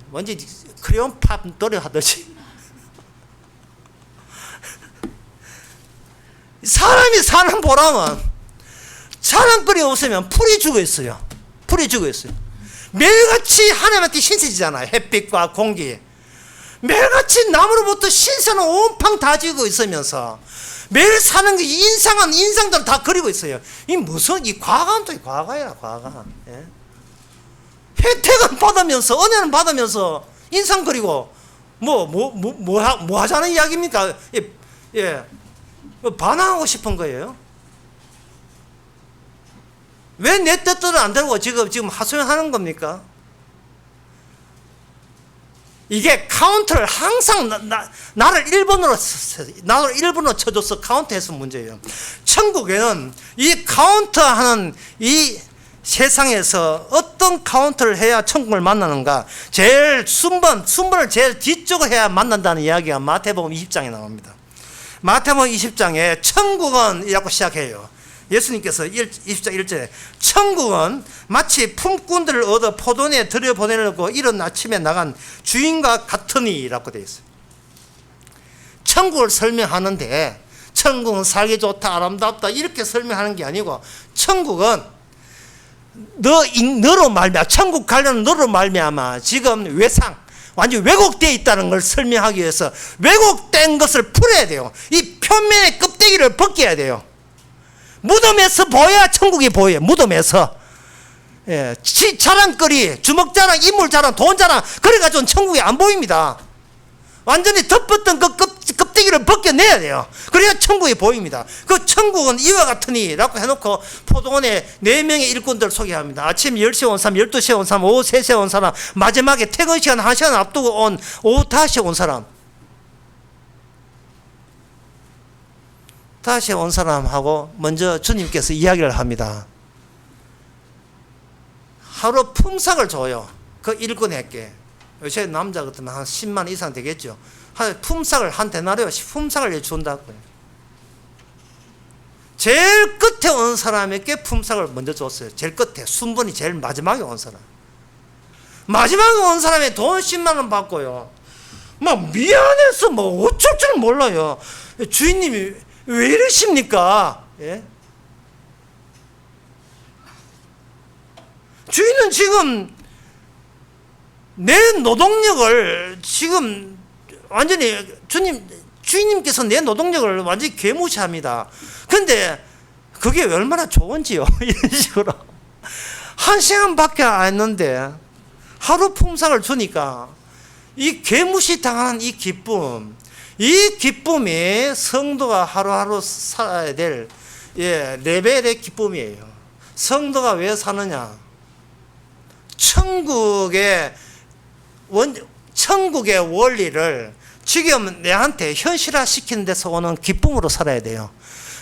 뭔지 크레용 팝 노래 하듯이. 사람이 사는 보람은 자랑거리 없으면 풀이 죽어 있어요. 풀이 죽어 있어요. 매일같이 하나님한테 신세지잖아요. 햇빛과 공기. 매일같이 나무로부터 신선한 온팡 다 지고 있으면서 매일 사는 게 인상한 인상들을 다 그리고 있어요. 이 무슨 이 과감도 과거야 과감. 예? 혜택은 받으면서 은혜는 받으면서 인상 그리고 뭐 하자는 이야기입니까? 예. 반항하고 싶은 거예요. 왜 내 뜻대로 안 되고 지금 하소연하는 겁니까? 이게 카운터를 항상 나를 1번으로 쳐줘서 카운터해서 문제예요. 천국에는 이 카운터하는 이 세상에서 어떤 카운터를 해야 천국을 만나는가? 제일 순번을 제일 뒤쪽을 해야 만난다는 이야기가 마태복음 20장에 나옵니다. 마태복음 20장에 천국은 이라고 시작해요. 예수님께서 20장 1절에 천국은 마치 품꾼들을 얻어 포도원에 들여보내려고 이른 아침에 나간 주인과 같으니 라고 되어 있어요. 천국을 설명하는데 천국은 살기 좋다 아름답다 이렇게 설명하는 게 아니고 천국은 너로 말미암아 천국 가려는 너로 말미암아 지금 외상 완전 왜곡되어 있다는 걸 설명하기 위해서 왜곡된 것을 풀어야 돼요. 이 표면의 껍데기를 벗겨야 돼요. 무덤에서 보여야 천국이 보여요. 무덤에서. 예, 자랑거리, 주먹 자랑, 인물 자랑, 돈 자랑 그래가지고는 천국이 안 보입니다. 완전히 덮었던 그 껍데기를 벗겨내야 돼요. 그래야 천국이 보입니다. 그 천국은 이와 같으니 라고 해놓고 포도원에 4명의 일꾼들 소개합니다. 아침 10시에 온 사람, 12시에 온 사람, 오후 3시에 온 사람, 마지막에 퇴근 시간 1시간 앞두고 온 오후 5시에 온 사람. 다시 온 사람하고 먼저 주님께서 이야기를 합니다. 하루 품삯을 줘요. 그 일꾼에게. 요새 남자 같으면 한 10만 이상 되겠죠. 품삯을 한 데나리오 품삯을 준다고요. 제일 끝에 온 사람에게 품삯을 먼저 줬어요. 제일 끝에 순번이 제일 마지막에 온 사람. 마지막에 온 사람이 돈 10만 원 받고요. 막 미안해서 뭐 어쩔 줄 몰라요. 주인님이 왜 이러십니까? 예? 주인은 지금 내 노동력을 지금 완전히 주인님께서 내 노동력을 완전히 개무시합니다. 근데 그게 얼마나 좋은지요. 이런 식으로 1시간밖에 안 했는데 하루 품삯을 주니까 이 개무시 당하는 이 기쁨, 이 기쁨이 성도가 하루하루 살아야 될 레벨의 기쁨이에요. 성도가 왜 사느냐? 천국의 원리를 지금 내한테 현실화시키는 데서 오는 기쁨으로 살아야 돼요.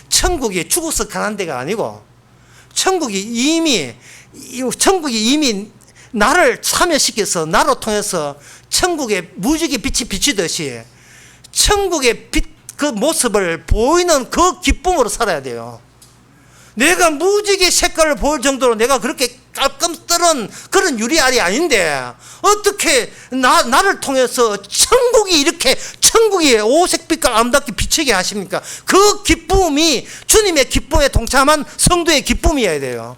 천국이 죽어서 가는 데가 아니고 천국이 이미 나를 참여시켜서 나로 통해서 천국의 무지개 빛이 비치듯이 천국의 빛 그 모습을 보이는 그 기쁨으로 살아야 돼요. 내가 무지개 색깔을 보일 정도로 내가 그렇게 깔끔 뜨는 그런 유리알이 아닌데 어떻게 나를 통해서 천국이 오색빛깔 아름답게 비치게 하십니까? 그 기쁨이 주님의 기쁨에 동참한 성도의 기쁨이어야 돼요.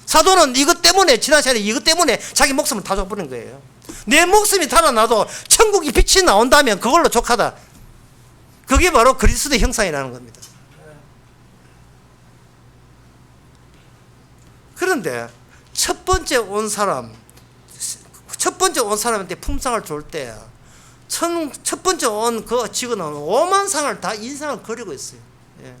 사도는 이것 때문에 지난 시간에 이것 때문에 자기 목숨을 다 줘버린 거예요. 내 목숨이 달아나도 천국이 빛이 나온다면 그걸로 족하다. 그게 바로 그리스도의 형상이라는 겁니다. 그런데 첫 번째 온 사람한테 품상을 줄 때 첫 번째 온 그 직원은 오만상을 다 인상을 그리고 있어요. 예.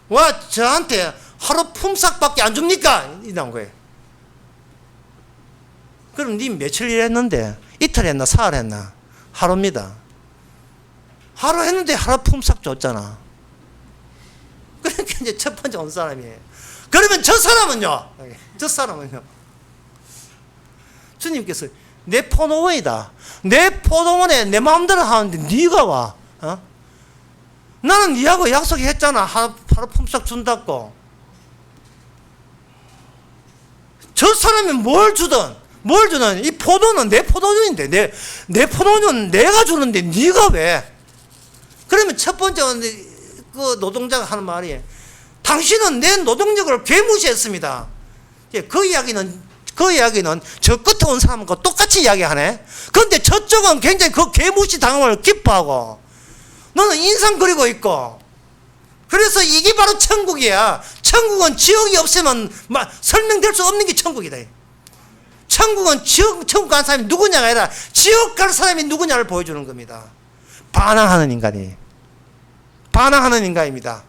와, 저한테 하루 품삯밖에 안 줍니까? 이런 거예요. 그럼 니 며칠 일했는데? 이틀 했나? 사흘 했나? 하루입니다. 하루 했는데 하루 품삯 줬잖아. 그러니까 이제 첫 번째 온 사람이에요. 그러면 저 사람은요? 주님께서 내 포도원이다. 내 포도원에 내 마음대로 하는데 네가 와. 나는 네하고 약속했잖아. 하루 품삯 준다고. 저 사람이 뭘 주든 이 포도는 내 포도원인데 내 포도원은 내가 주는데 네가 왜? 그러면 첫 번째 그 노동자가 하는 말이 당신은 내 노동력을 괴무시했습니다. 그 이야기는 저 끝에 온 사람과 똑같이 이야기하네. 그런데 저쪽은 굉장히 그 괴무시 당함을 기뻐하고 너는 인상 그리고 있고. 그래서 이게 바로 천국이야. 천국은 지옥이 없으면 설명될 수 없는 게 천국이다. 천국은 천국 간 사람이 누구냐가 아니라 지옥 갈 사람이 누구냐를 보여주는 겁니다. 반항하는 인간입니다.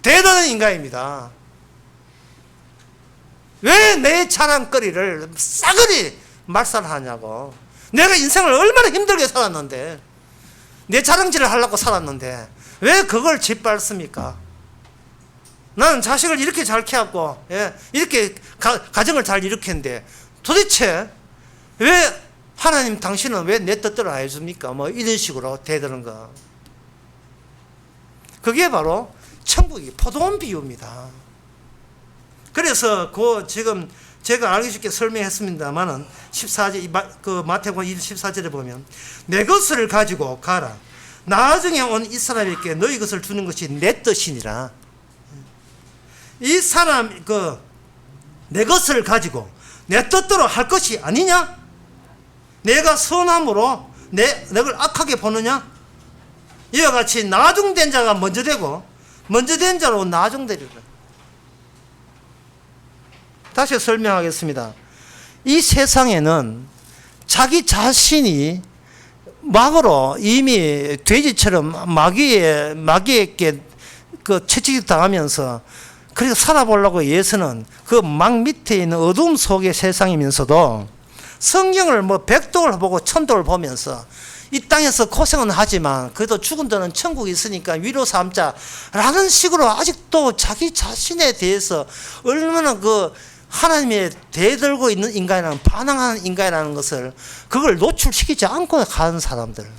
대단한 인간입니다. 왜 내 자랑거리를 싸그리 말살하냐고. 내가 인생을 얼마나 힘들게 살았는데, 내 자랑질을 하려고 살았는데 왜 그걸 짓밟습니까? 나는 자식을 이렇게 잘 키웠고, 이렇게 가정을 잘 일으켰는데 도대체 왜 하나님 당신은 왜 내 뜻대로 안 해줍니까? 뭐 이런 식으로 대드는 거. 그게 바로 천국이 포도원 비유입니다. 그래서 지금 제가 알기 쉽게 설명했습니다만은 14절 마태복음 14절에 보면 내 것을 가지고 가라. 나중에 온 이 사람에게 너희 것을 주는 것이 내 뜻이니라. 이 사람 내 것을 가지고 내 뜻대로 할 것이 아니냐? 내가 선함으로 내걸 악하게 보느냐? 이와 같이 나중된 자가 먼저 되고 먼저 된 자로 나중되리라. 다시 설명하겠습니다. 이 세상에는 자기 자신이 막으로 이미 돼지처럼 마귀에게 채찍 당하면서 그래서 살아보려고 위해서는 그 막 밑에 있는 어둠 속의 세상이면서도 성경을 백독을 보고 천독을 보면서 이 땅에서 고생은 하지만 그래도 죽은 데는 천국이 있으니까 위로 삼자라는 식으로 아직도 자기 자신에 대해서 얼마나 하나님에 대들고 있는 인간이라는, 반항하는 인간이라는 것을 그걸 노출시키지 않고 가는 사람들.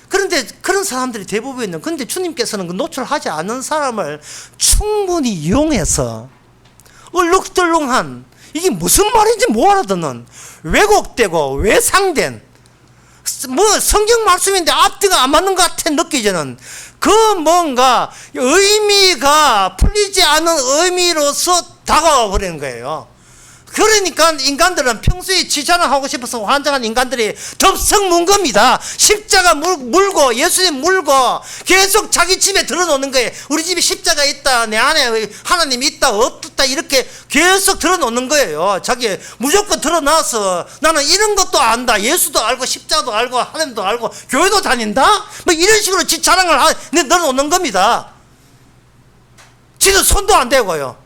그런데 그런 사람들이 대부분은, 근데 주님께서는 그 노출하지 않는 사람을 충분히 이용해서 얼룩덜룩한, 이게 무슨 말인지 못 알아듣는, 왜곡되고 외상된, 성경 말씀인데 앞뒤가 안 맞는 것 같아 느껴지는 뭔가 의미가 풀리지 않은 의미로서 다가와 버리는 거예요. 그러니까 인간들은 평소에 지자랑 하고 싶어서 환장한 인간들이 덥석 문 겁니다. 십자가 물고 예수님 물고 계속 자기 집에 들어놓는 거예요. 우리 집에 십자가 있다, 내 안에 하나님이 있다 없다 이렇게 계속 들어놓는 거예요. 자기 무조건 들어놔서 나는 이런 것도 안다, 예수도 알고 십자가도 알고 하나님도 알고 교회도 다닌다, 뭐 이런 식으로 지 자랑을 넣어놓는 겁니다. 지도 손도 안 대고요.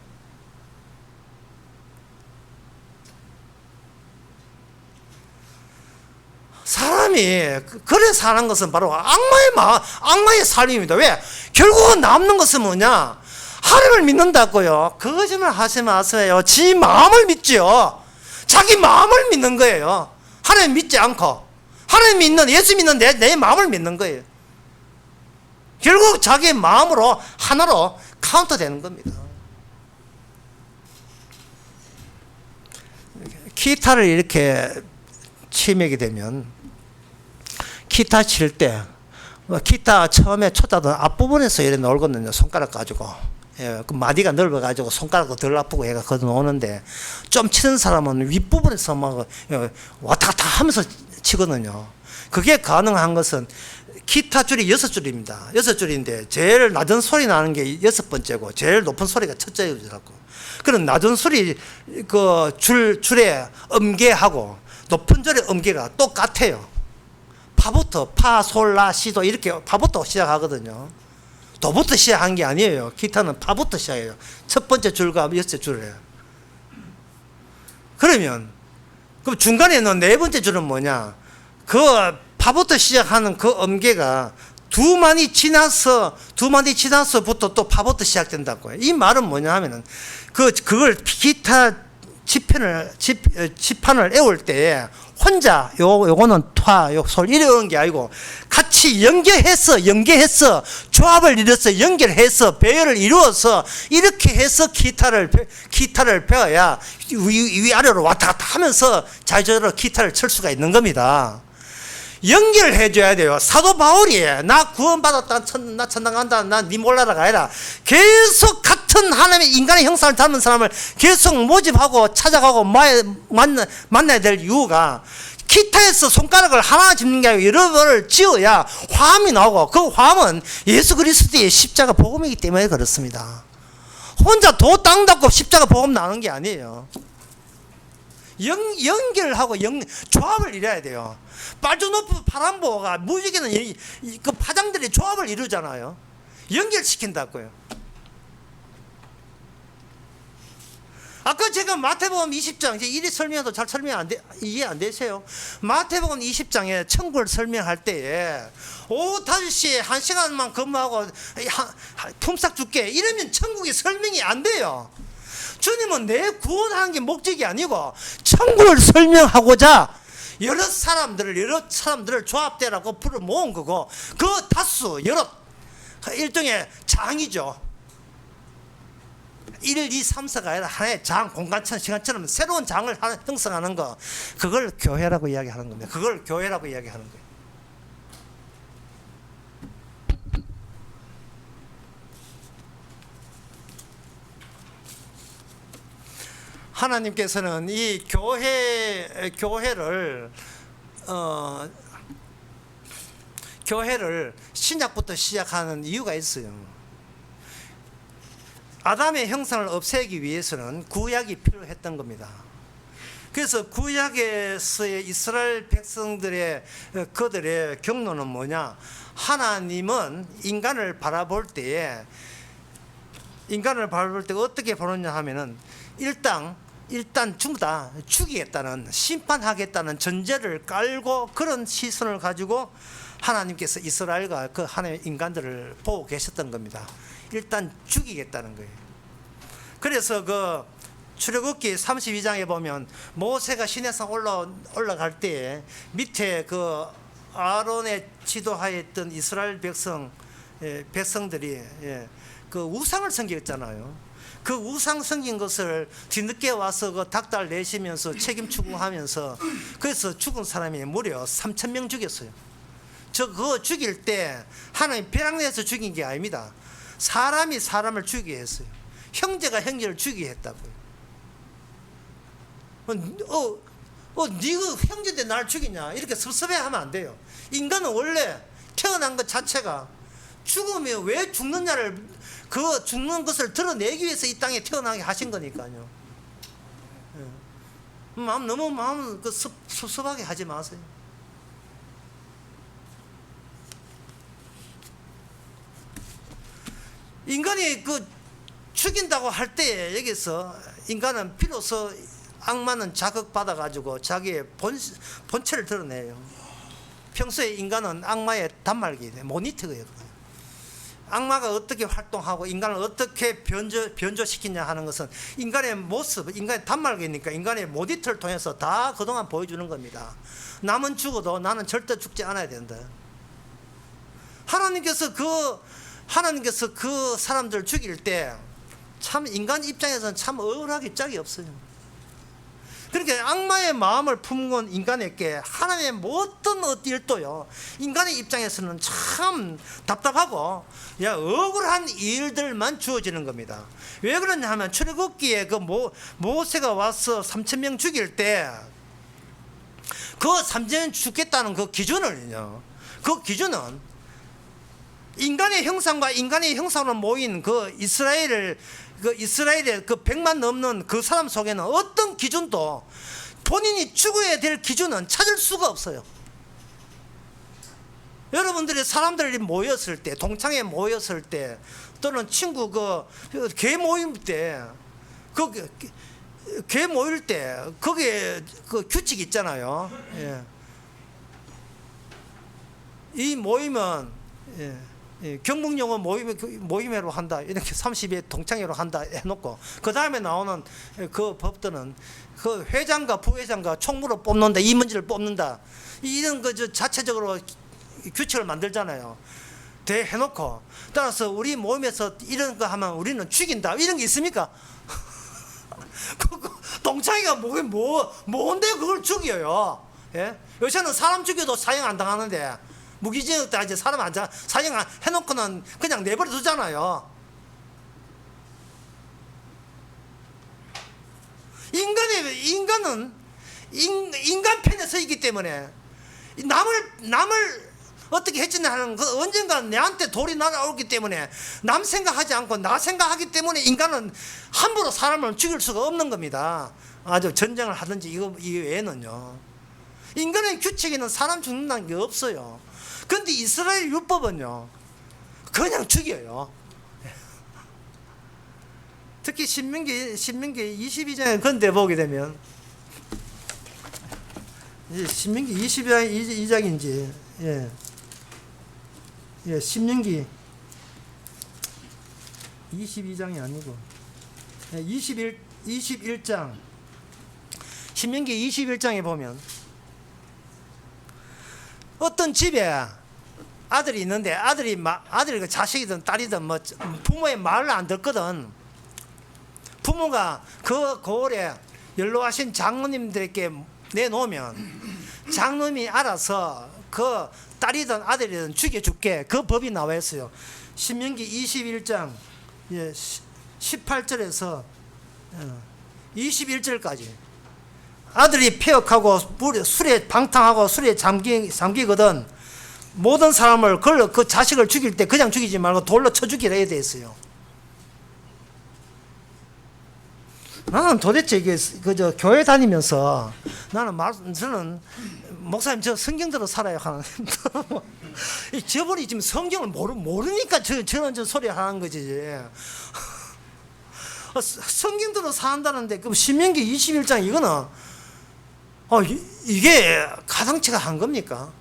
사람이 그래 사는 것은 바로 악마의 삶입니다. 왜? 결국은 남는 것은 뭐냐? 하나님을 믿는다고요. 거짓말 하지 마세요. 지 마음을 믿지요. 자기 마음을 믿는 거예요. 하나님 믿지 않고 하나님 믿는, 예수 믿는 내 마음을 믿는 거예요. 결국 자기 마음으로 하나로 카운터 되는 겁니다. 기타를 이렇게 치매게 되면, 기타 칠 때 기타 처음에 초자도 앞부분에서 이렇게 놀거든요. 손가락 가지고. 예, 그 마디가 넓어가지고 손가락도 덜 아프고 얘가 걷어 놓는데, 좀 치는 사람은 윗부분에서 막 왔다 갔다 하면서 치거든요. 그게 가능한 것은 기타 줄이 6줄입니다. 6줄인데 제일 낮은 소리 나는 게 6번째고 제일 높은 소리가 첫째 줄이라고. 그런 낮은 소리 그 줄에 음계하고 높은 줄의 음계가 똑같아요. 파부터 파, 솔, 라, 시도 이렇게 파부터 시작하거든요. 도부터 시작한 게 아니에요. 기타는 파부터 시작해요. 첫 번째 줄과 여섯 줄이에요. 그러면 그럼 중간에 있는 네 번째 줄은 뭐냐? 그 파부터 시작하는 그 음계가 두 마디 지나서부터 또 파부터 시작된다고요. 이 말은 뭐냐 하면은 그걸 기타 지판을 외울 때 혼자 요거는 솔 이런 게 아니고 같이 연계해서 조합을 이뤄서 연결해서 배열을 이루어서 이렇게 해서 기타를 배워야 위아래로 왔다 갔다 하면서 자유자재로 기타를 칠 수가 있는 겁니다. 연결해 줘야 돼요. 사도 바울이 나 구원받았다, 나 천당 간다, 나 니 몰라라 가해라, 계속 같은 하나님의 인간의 형상을 닮은 사람을 계속 모집하고 찾아가고 만나야 될 이유가, 기타에서 손가락을 하나 짚는 게 아니고 여러 번을 쥐어야 화음이 나오고, 그 화음은 예수 그리스도의 십자가 복음이기 때문에 그렇습니다. 혼자 도 땅 닦고 십자가 복음 나는 게 아니에요. 연결하고 조합을 이뤄야 돼요. 빨주노프 파란보가 무지개는 그 파장들이 조합을 이루잖아요. 연결시킨다고요. 아까 제가 마태복음 20장 이제 이리 설명해도 잘 이해 안 되세요? 마태복음 20장에 천국을 설명할 때에 오후 5시에 1시간만 근무하고 품삯 줄게 이러면 천국이 설명이 안 돼요. 주님은 내 구원하는 게 목적이 아니고 천국을 설명하고자 여러 사람들을 조합대라고 불러 모은 거고, 그 다수 여러 일종의 장이죠. 1, 2, 3, 4가 아니라 하나의 장, 공간처럼 시간처럼 새로운 장을 형성하는 거, 그걸 교회라고 이야기하는 겁니다. 그걸 교회라고 이야기하는 거예요. 하나님께서는 이 교회를 신약부터 시작하는 이유가 있어요. 아담의 형상을 없애기 위해서는 구약이 필요했던 겁니다. 그래서 구약에서의 이스라엘 백성들의 그들의 경로는 뭐냐? 하나님은 인간을 바라볼 때 어떻게 보느냐 하면은 일단 전부 다 죽이겠다는, 심판하겠다는 전제를 깔고 그런 시선을 가지고 하나님께서 이스라엘과 그 하나님의 인간들을 보고 계셨던 겁니다. 일단 죽이겠다는 거예요. 그래서 그 출애굽기 32장에 보면 모세가 시내산 올라갈 때 밑에 그 아론의 지도하에 있던 이스라엘 백성들이 그 우상을 섬겼잖아요. 그 우상 섬긴 것을 뒤늦게 와서 그 닭달 내시면서 책임 추구하면서, 그래서 죽은 사람이 무려 3,000명 죽였어요. 그거 죽일 때 하나님 벼락 내서 죽인 게 아닙니다. 사람이 사람을 죽이게 했어요. 형제가 형제를 죽이게 했다고요. 네가 형제인데 날 죽이냐 이렇게 섭섭해하면 안 돼요. 인간은 원래 태어난 것 자체가 죽으면 왜 죽느냐를 그 죽는 것을 드러내기 위해서 이 땅에 태어나게 하신 거니까요. 너무 마음 섭섭하게 하지 마세요. 인간이 죽인다고 할 때 여기서 인간은 비로소 악마는 자극받아 가지고 자기의 본체를 드러내요. 평소에 인간은 악마의 단말기, 모니터예요. 악마가 어떻게 활동하고 인간을 어떻게 변조시키냐 하는 것은 인간의 모습, 인간의 단말기니까 인간의 모니터를 통해서 다 그동안 보여주는 겁니다. 남은 죽어도 나는 절대 죽지 않아야 된다. 하나님께서 그 사람들을 죽일 때 참 인간 입장에서는 참 억울하기 짝이 없어요. 그러니까 악마의 마음을 품은 인간에게 하나님의 어떤 일도요 인간의 입장에서는 참 답답하고 억울한 일들만 주어지는 겁니다. 왜 그러냐 하면 출애굽기에 모세가 와서 3,000명 죽일 때 그 3,000명 죽겠다는 그 기준은요, 그 기준은 인간의 형상과 인간의 형상으로 모인 이스라엘의 100만 넘는 그 사람 속에는 어떤 기준도 본인이 죽어야 될 기준은 찾을 수가 없어요. 여러분들이 사람들이 모였을 때, 동창회 모였을 때, 또는 친구 개 모임 때, 개 모일 때 거기에 규칙이 있잖아요. 예. 이 모임은 경북영어 모임회로 한다, 이렇게 30회 동창회로 한다 해놓고 그 다음에 나오는 그 법들은 그 회장과 부회장과 총무로 뽑는다, 임원진을 뽑는다, 이런 자체적으로 규칙을 만들잖아요. 대 해놓고 따라서 우리 모임에서 이런 거 하면 우리는 죽인다, 이런 게 있습니까? 동창회가 뭔데 그걸 죽여요? 예? 요새는 사람 죽여도 사형 안 당하는데 무기징역 때 이제 사람 사형 해놓고는 그냥 내버려 두잖아요. 인간은 인간 편에 서 있기 때문에 남을 어떻게 해치냐 하는 언젠가 내한테 돌이 날아오기 때문에 남 생각하지 않고 나 생각하기 때문에 인간은 함부로 사람을 죽일 수가 없는 겁니다. 아주 전쟁을 하든지 이 외에는요. 인간의 규칙에는 사람 죽는다는 게 없어요. 그런데 이스라엘 율법은요 그냥 죽여요. 특히 신명기 22장에 건데 보게 되면, 신명기 22장인지 신명기 22장이 아니고 21장, 신명기 21장에 보면 어떤 집에 아들이 있는데 아들이 그 자식이든 딸이든 부모의 말을 안 듣거든. 부모가 그 고을에 연로하신 장로님들에게 내놓으면 장로님이 알아서 그 딸이든 아들이든 죽여줄게, 그 법이 나와 있어요. 신명기 21장 18절에서 21절까지 아들이 폐역하고 술에 방탕하고 술에 잠기거든 모든 사람을 그 자식을 죽일 때 그냥 죽이지 말고 돌로 쳐 죽이라 해야 됐어요. 나는 도대체 이게 교회 다니면서 저는 목사님 저 성경대로 살아야 하는데 저분이 지금 성경을 모르니까 저런 소리 하는 거지. 성경대로 산다는데 그럼 신명기 21장 이거는 이게 가당치가 한 겁니까?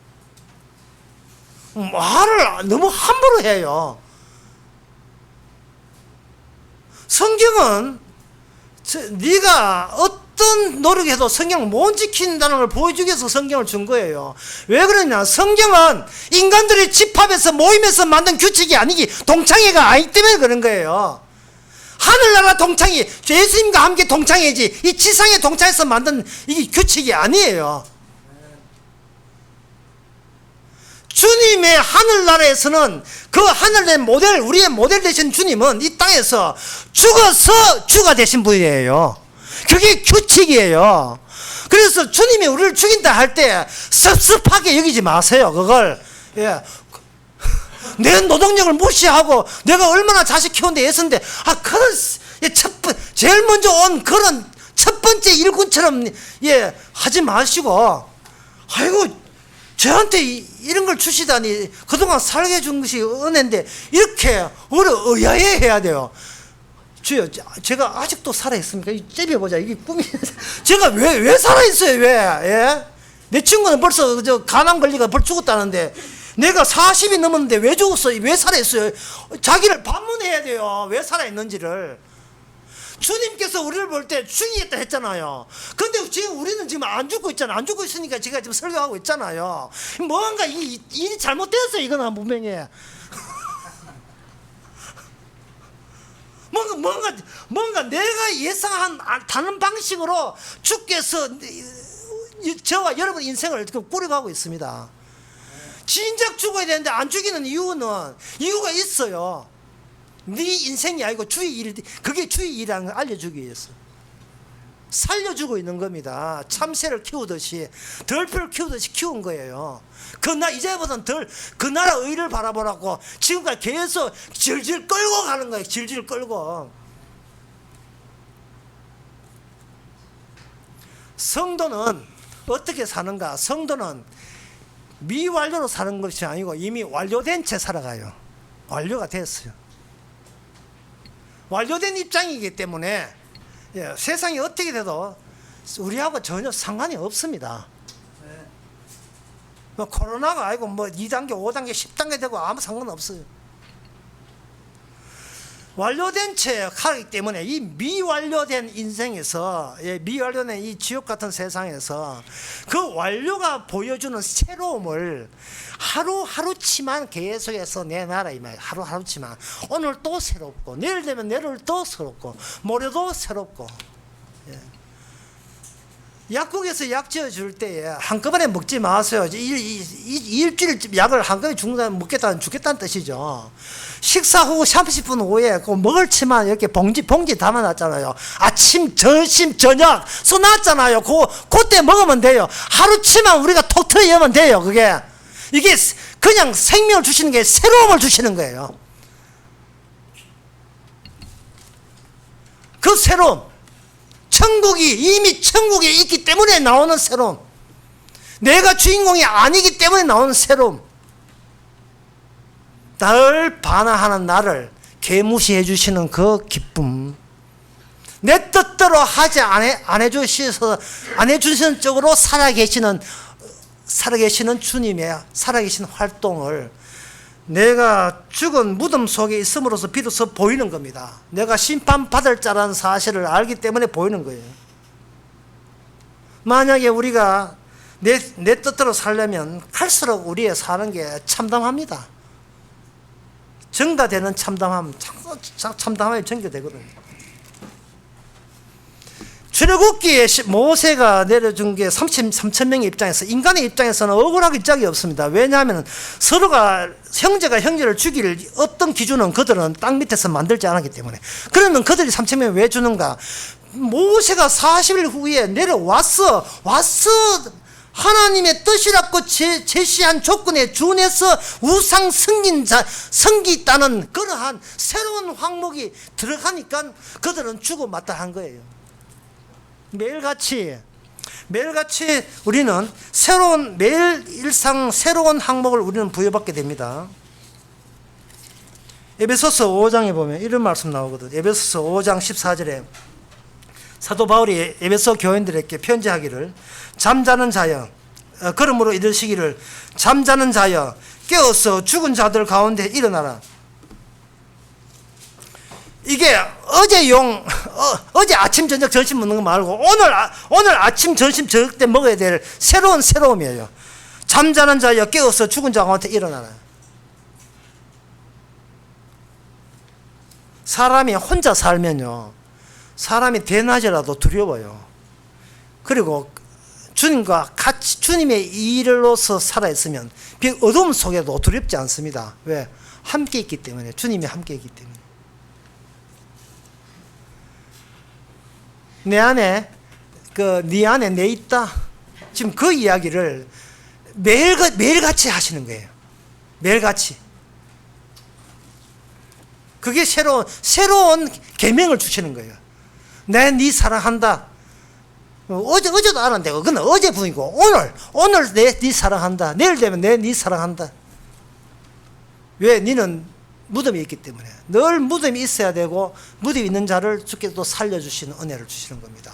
말을 너무 함부로 해요. 성경은 네가 어떤 노력해도 성경을 못 지킨다는 걸 보여주기 위해서 성경을 준 거예요. 왜 그러냐? 성경은 인간들의 집합에서 모임에서 만든 규칙이 아니기, 동창회가 아니기 때문에 그런 거예요. 하늘나라 동창회, 예수님과 함께 동창회지 이 지상의 동창회에서 만든 이게 규칙이 아니에요. 주님의 하늘나라에서는 그 하늘의 모델, 우리의 모델 되신 주님은 이 땅에서 죽어서 주가 되신 분이에요. 그게 규칙이에요. 그래서 주님이 우리를 죽인다 할 때 섭섭하게 여기지 마세요. 그걸. 예. 내 노동력을 무시하고 내가 얼마나 자식 키우는데 애쓰는데 그런 제일 먼저 온 그런 첫 번째 일꾼처럼 하지 마시고, 아이고 저한테 이런 걸 주시다니 그동안 살게 해준 것이 은혜인데 이렇게 의아해 해야 돼요. 주여, 제가 아직도 살아있습니까? 째려보자. 이게 꿈이. 제가 왜 살아있어요, 왜? 예? 내 친구는 벌써 간암 걸리가 벌써 죽었다는데, 내가 40이 넘었는데 왜 죽었어요? 왜 살아있어요? 자기를 반문해야 돼요. 왜 살아있는지를. 주님께서 우리를 볼 때 죽이겠다 했잖아요. 근데 지금 우리는 지금 안 죽고 있잖아요. 안 죽고 있으니까 제가 지금 설교하고 있잖아요. 뭔가 일이 잘못되었어요, 이거는 분명히. 뭔가 내가 예상한 다른 방식으로 주께서 저와 여러분 인생을 꾸려가고 있습니다. 진작 죽어야 되는데 안 죽이는 이유가 있어요. 네 인생이 아니고 주의 일, 그게 주의 일이라는 걸 알려주기 위해서 살려주고 있는 겁니다. 참새를 키우듯이, 덜표를 키우듯이 키운 거예요. 이제보다는 그 나라 의를 바라보라고 지금까지 계속 질질 끌고 가는 거예요. 질질 끌고. 성도는 어떻게 사는가? 성도는 미완료로 사는 것이 아니고 이미 완료된 채 살아가요. 완료가 됐어요. 완료된 입장이기 때문에 세상이 어떻게 돼도 우리하고 전혀 상관이 없습니다. 코로나가 아니고 2단계, 5단계, 10단계 되고 아무 상관없어요. 완료된 채 하기 때문에 이 미완료된 인생에서, 미완료된 이 지옥 같은 세상에서 그 완료가 보여주는 새로움을 하루하루치만 계속해서 내놔라 이 말이에요. 하루하루치만. 오늘 또 새롭고, 내일 되면 내일 또 새롭고, 모레도 새롭고. 약국에서 약 지어줄 때에 한꺼번에 먹지 마세요. 일주일 약을 한꺼번에 죽겠다는 뜻이죠. 식사 후 30분 후에 그 먹을 치만 이렇게 봉지 담아놨잖아요. 아침, 점심, 저녁 써놨잖아요. 그때 먹으면 돼요. 하루치만 우리가 톡 틀어야면 돼요. 이게 그냥 생명을 주시는 게 새로움을 주시는 거예요. 그 새로움. 이미 천국에 있기 때문에 나오는 새로움. 내가 주인공이 아니기 때문에 나오는 새로움. 늘 반항하는 나를 개무시해 주시는 그 기쁨. 내 뜻대로 하지 안 해주시는 쪽으로 살아계시는 주님의 살아계신 활동을 내가 죽은 무덤 속에 있음으로써 비로소 보이는 겁니다. 내가 심판받을 자라는 사실을 알기 때문에 보이는 거예요. 만약에 우리가 내 뜻대로 살려면 갈수록 우리의 사는 게 참담합니다. 증가되는 참담함이 증가되거든요. 출애굽기에 모세가 내려준 게 3천 명의 입장에서, 인간의 입장에서는 억울하기 짝이 없습니다. 왜냐하면 서로가 형제가 형제를 죽일 어떤 기준은 그들은 땅 밑에서 만들지 않았기 때문에. 그러면 그들이 3천 명을 왜 주는가? 모세가 40일 후에 내려와서 하나님의 뜻이라고 제시한 조건에 준해서 우상 섬기다는 그러한 새로운 항목이 들어가니까 그들은 주고 마땅한 거예요. 매일같이 우리는 매일 일상 새로운 항목을 우리는 부여받게 됩니다. 에베소서 5장에 보면 이런 말씀 나오거든. 에베소서 5장 14절에 사도 바울이 에베소 교인들에게 편지하기를, 잠자는 자여, 그러므로 이르시기를, 잠자는 자여 깨어서 죽은 자들 가운데 일어나라. 이게 어제 아침 저녁 점심 먹는 거 말고 오늘 아침 점심 저녁 때 먹어야 될 새로운 새로움이에요. 잠자는 자여 깨어서 죽은 자 가운데 일어나라. 사람이 혼자 살면요, 사람이 대낮이라도 두려워요. 그리고 주님과 같이 주님의 일로서 살아있으면 어둠 속에도 두렵지 않습니다. 왜? 함께 있기 때문에. 주님이 함께 있기 때문에. 내 안에 네 안에 내 있다. 지금 그 이야기를 매일같이 하시는 거예요. 매일같이. 그게 새로운 계명을 주시는 거예요. 내 네 사랑한다. 어제도 알았는데 그건 어제 분이고 오늘 네 사랑한다. 내일 되면 내 네 사랑한다. 왜? 너는 무덤이 있기 때문에 늘 무덤이 있어야 되고 무덤이 있는 자를 주께서 또 살려주시는 은혜를 주시는 겁니다.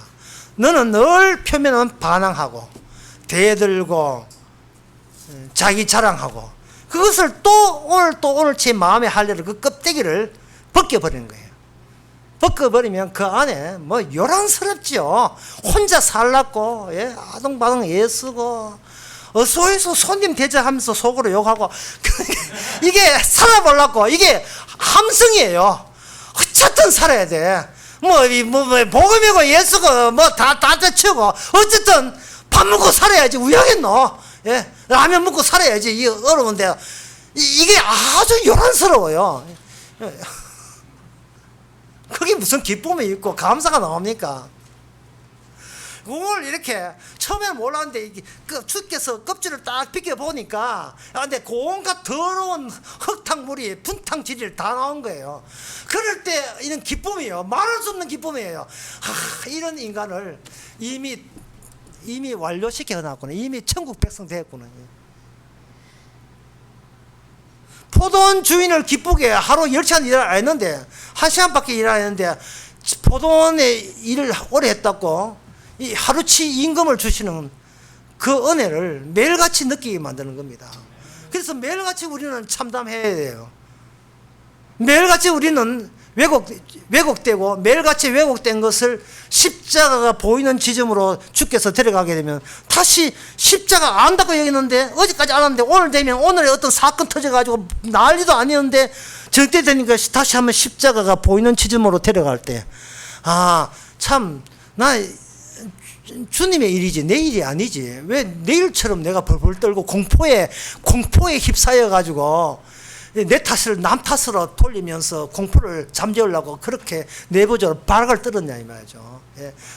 너는 늘 표면은 반항하고 대들고 자기 자랑하고 그것을 또 오늘 제 마음에 하려는 그 껍데기를 벗겨버리는 거예요. 벗겨버리면 그 안에 뭐 요란스럽죠. 혼자 살랐고 아동바동 애쓰고 어서오이소 손님 대접하면서 속으로 욕하고 이게 살아보려고 이게 함성이에요. 어쨌든 살아야 돼. 복음이고 예수고 다 제치고 어쨌든 밥 먹고 살아야지. 우야겠노? 라면 먹고 살아야지. 이 어려운데 이게 아주 요란스러워요. 그게 무슨 기쁨이 있고 감사가 나옵니까? 그걸 이렇게 처음에는 몰랐는데 주께서 껍질을 딱 벗겨보니까 근데 온갖 더러운 흙탕물이 분탕질이 다 나온 거예요. 그럴 때 이런 기쁨이에요. 말할 수 없는 기쁨이에요. 이런 인간을 이미 완료시켜놨구나. 이미 천국 백성 되었구나. 포도원 주인을 기쁘게 하루 10시간 일을 안 했는데 1시간밖에 일 안 했는데 포도원에 일을 오래 했다고 이 하루치 임금을 주시는 그 은혜를 매일같이 느끼게 만드는 겁니다. 그래서 매일같이 우리는 참담해야 돼요. 매일같이 우리는 왜곡되고 매일같이 왜곡된 것을 십자가가 보이는 지점으로 주께서 데려가게 되면 다시 십자가 안다고 여기는데 어제까지 알았는데 오늘 되면 오늘의 어떤 사건 터져가지고 난리도 아니었는데 저때 되니까 다시 한번 십자가가 보이는 지점으로 데려갈 때 참 나 주님의 일이지 내 일이 아니지. 왜 내일처럼 내가 벌벌 떨고 공포에 휩싸여 가지고 내 탓을 남 탓으로 돌리면서 공포를 잠재우려고 그렇게 내부적으로 발악을 떨었냐 이 말이죠.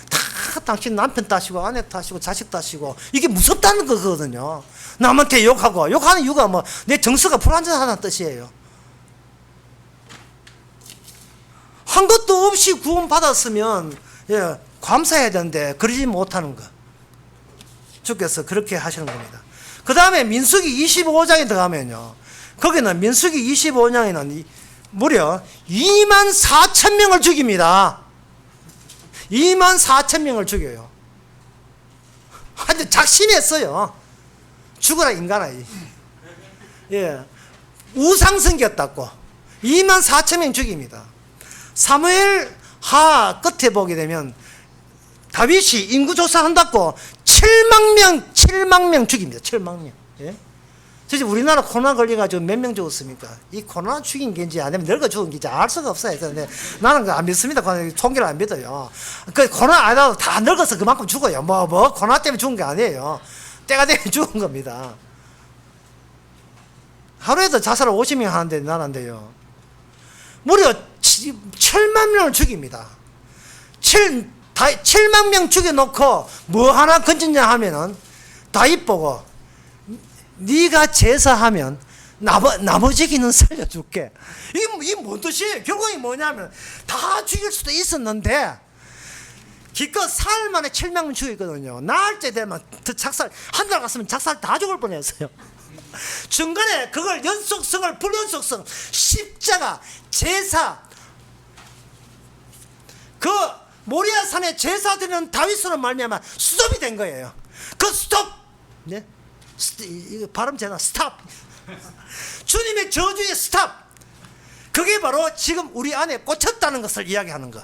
다 당신 남편 탓이고 아내 탓이고 자식 탓이고 이게 무섭다는 거거든요. 남한테 욕하는 이유가 내 정서가 불안정하다는 뜻이에요. 한 것도 없이 구원 받았으면 감사해야 되는데 그러지 못하는 거. 주께서 그렇게 하시는 겁니다. 그 다음에 민수기 25장에 들어가면요. 거기는 민수기 25장에는 무려 24,000명을 죽입니다. 24,000명을 죽여요. 하여튼 작심했어요. 죽어라 인간아. 우상 생겼다고 24,000명 죽입니다. 사무엘 하 끝에 보게 되면 다윗이 인구조사한다고 7만 명 죽입니다. 7만 명. 사실 우리나라 코로나 걸려가지고 몇 명 죽었습니까? 이 코로나 죽인 게인지 아니면 늙어 죽은 게인지 알 수가 없어요. 근데 나는 안 믿습니다. 통계를 안 믿어요. 코로나 아니라도 다 늙어서 그만큼 죽어요. 코로나 때문에 죽은 게 아니에요. 때가 되면 죽은 겁니다. 하루에도 자살을 50명 하는데 나는데요. 무려 7만 명을 죽입니다. 7만 명 죽여놓고 뭐 하나 건졌냐 하면은 다윗 보고 네가 제사하면 나머지기는 살려줄게. 이게 뭔 뜻이에요? 결국이 뭐냐면 다 죽일 수도 있었는데 기껏 사흘 만에 7만 명 죽였거든요. 나흘째 되면 작살 한 달 갔으면 작살 다 죽을 뻔했어요. 중간에 그걸 연속성을 불연속성 십자가 제사 그 모리아산에 제사 드리는 다윗으로 말미암아 스톱이 된 거예요. 그 스톱 이거 발음 되나? 스탑. 주님의 저주의 스탑. 그게 바로 지금 우리 안에 꽂혔다는 것을 이야기하는 거.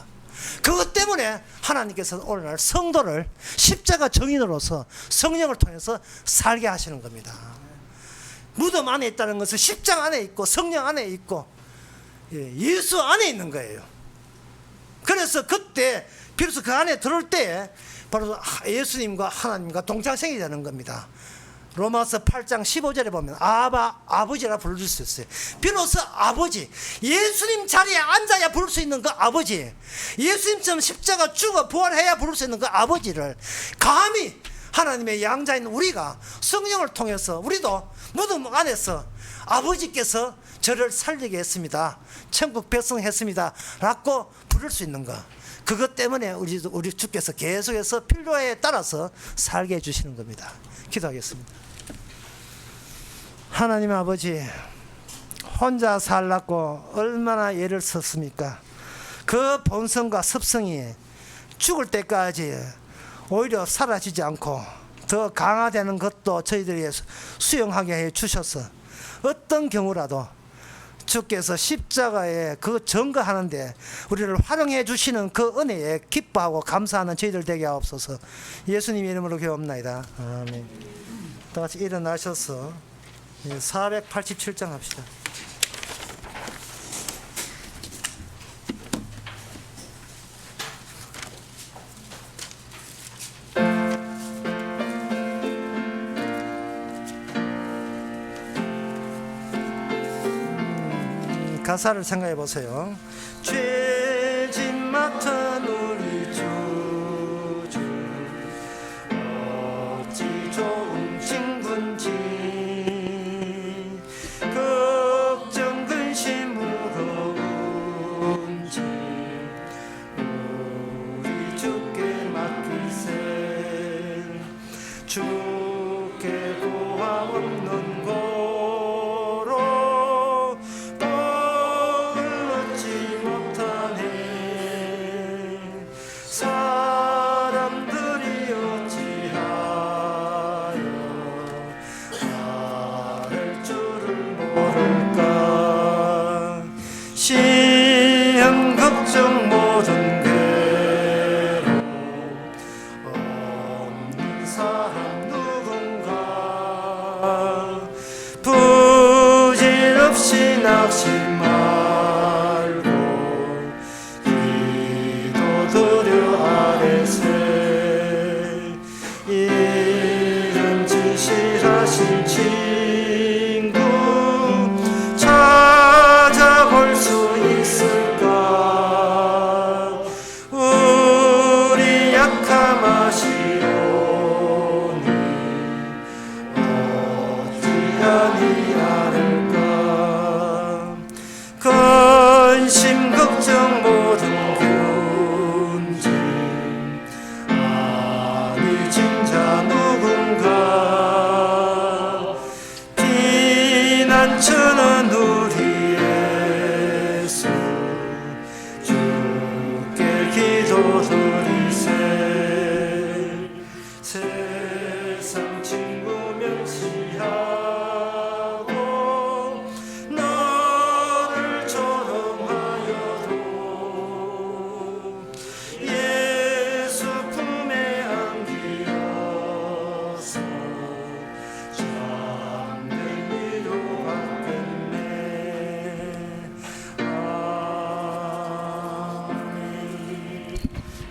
그것 때문에 하나님께서는 오늘날 성도를 십자가 증인으로서 성령을 통해서 살게 하시는 겁니다. 무덤 안에 있다는 것은 십자가 안에 있고 성령 안에 있고 예수 안에 있는 거예요. 그래서 그때 비로소 그 안에 들어올 때 바로 예수님과 하나님과 동창생이 되는 겁니다. 로마서 8장 15절에 보면 아버지라 부를 수 있어요. 비로소 아버지, 예수님 자리에 앉아야 부를 수 있는 그 아버지, 예수님처럼 십자가 죽어 부활해야 부를 수 있는 그 아버지를 감히 하나님의 양자인 우리가 성령을 통해서 우리도 무덤 안에서 아버지께서 저를 살리게 했습니다, 천국 백성 했습니다 라고 부를 수 있는 것, 그것 때문에 우리 주께서 계속해서 필요에 따라서 살게 해주시는 겁니다. 기도하겠습니다. 하나님 아버지, 혼자 살라고 얼마나 애를 썼습니까? 그 본성과 습성이 죽을 때까지 오히려 사라지지 않고 더 강화되는 것도 저희들이 수용하게 해 주셔서 어떤 경우라도 주께서 십자가에 그 증거하는데 우리를 활용해 주시는 그 은혜에 기뻐하고 감사하는 저희들 되게 하옵소서. 예수님 이름으로 기도합나이다. 아멘. 다 같이 일어나셔서 487장 합시다. 가사를 생각해 보세요. 죄짐 맡은 우리 주 어찌 좋은 친구인지, 걱정 근심 무거운지 우리 주께 맡기세. 주께 고와 없는 고로 복을 얻지 못하네. 사람들이 어찌하여 나를 줄을 모를까. 시험 걱정 모든 괴로움 없는 사람 누군가. 부질없이 낙심 말고 기도드려 아뢰세. 이런 진실하신 친구 찾아볼 수 있을까. 우리 약함 아시오니 어찌하니 아를까. 근심 걱정 모든 균진 아니진 자 누군가. 피난처는 우리 예수 주께 기도드리세. 세상 친구 명시하고 너를 조롱하여도 예수 품에 안기어서 참된 위로받겠네. 아멘.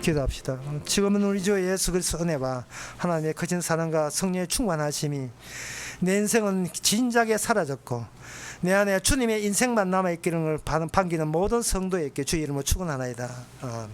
기도합시다. 지금은 우리 주 예수 그리스도 은혜와 하나님의 거진 사랑과 성령의 충만하심이 내 인생은 진작에 사라졌고 내 안에 주님의 인생만 남아있기를 반기는 모든 성도에게 주 이름으로 축원하나이다. 아멘.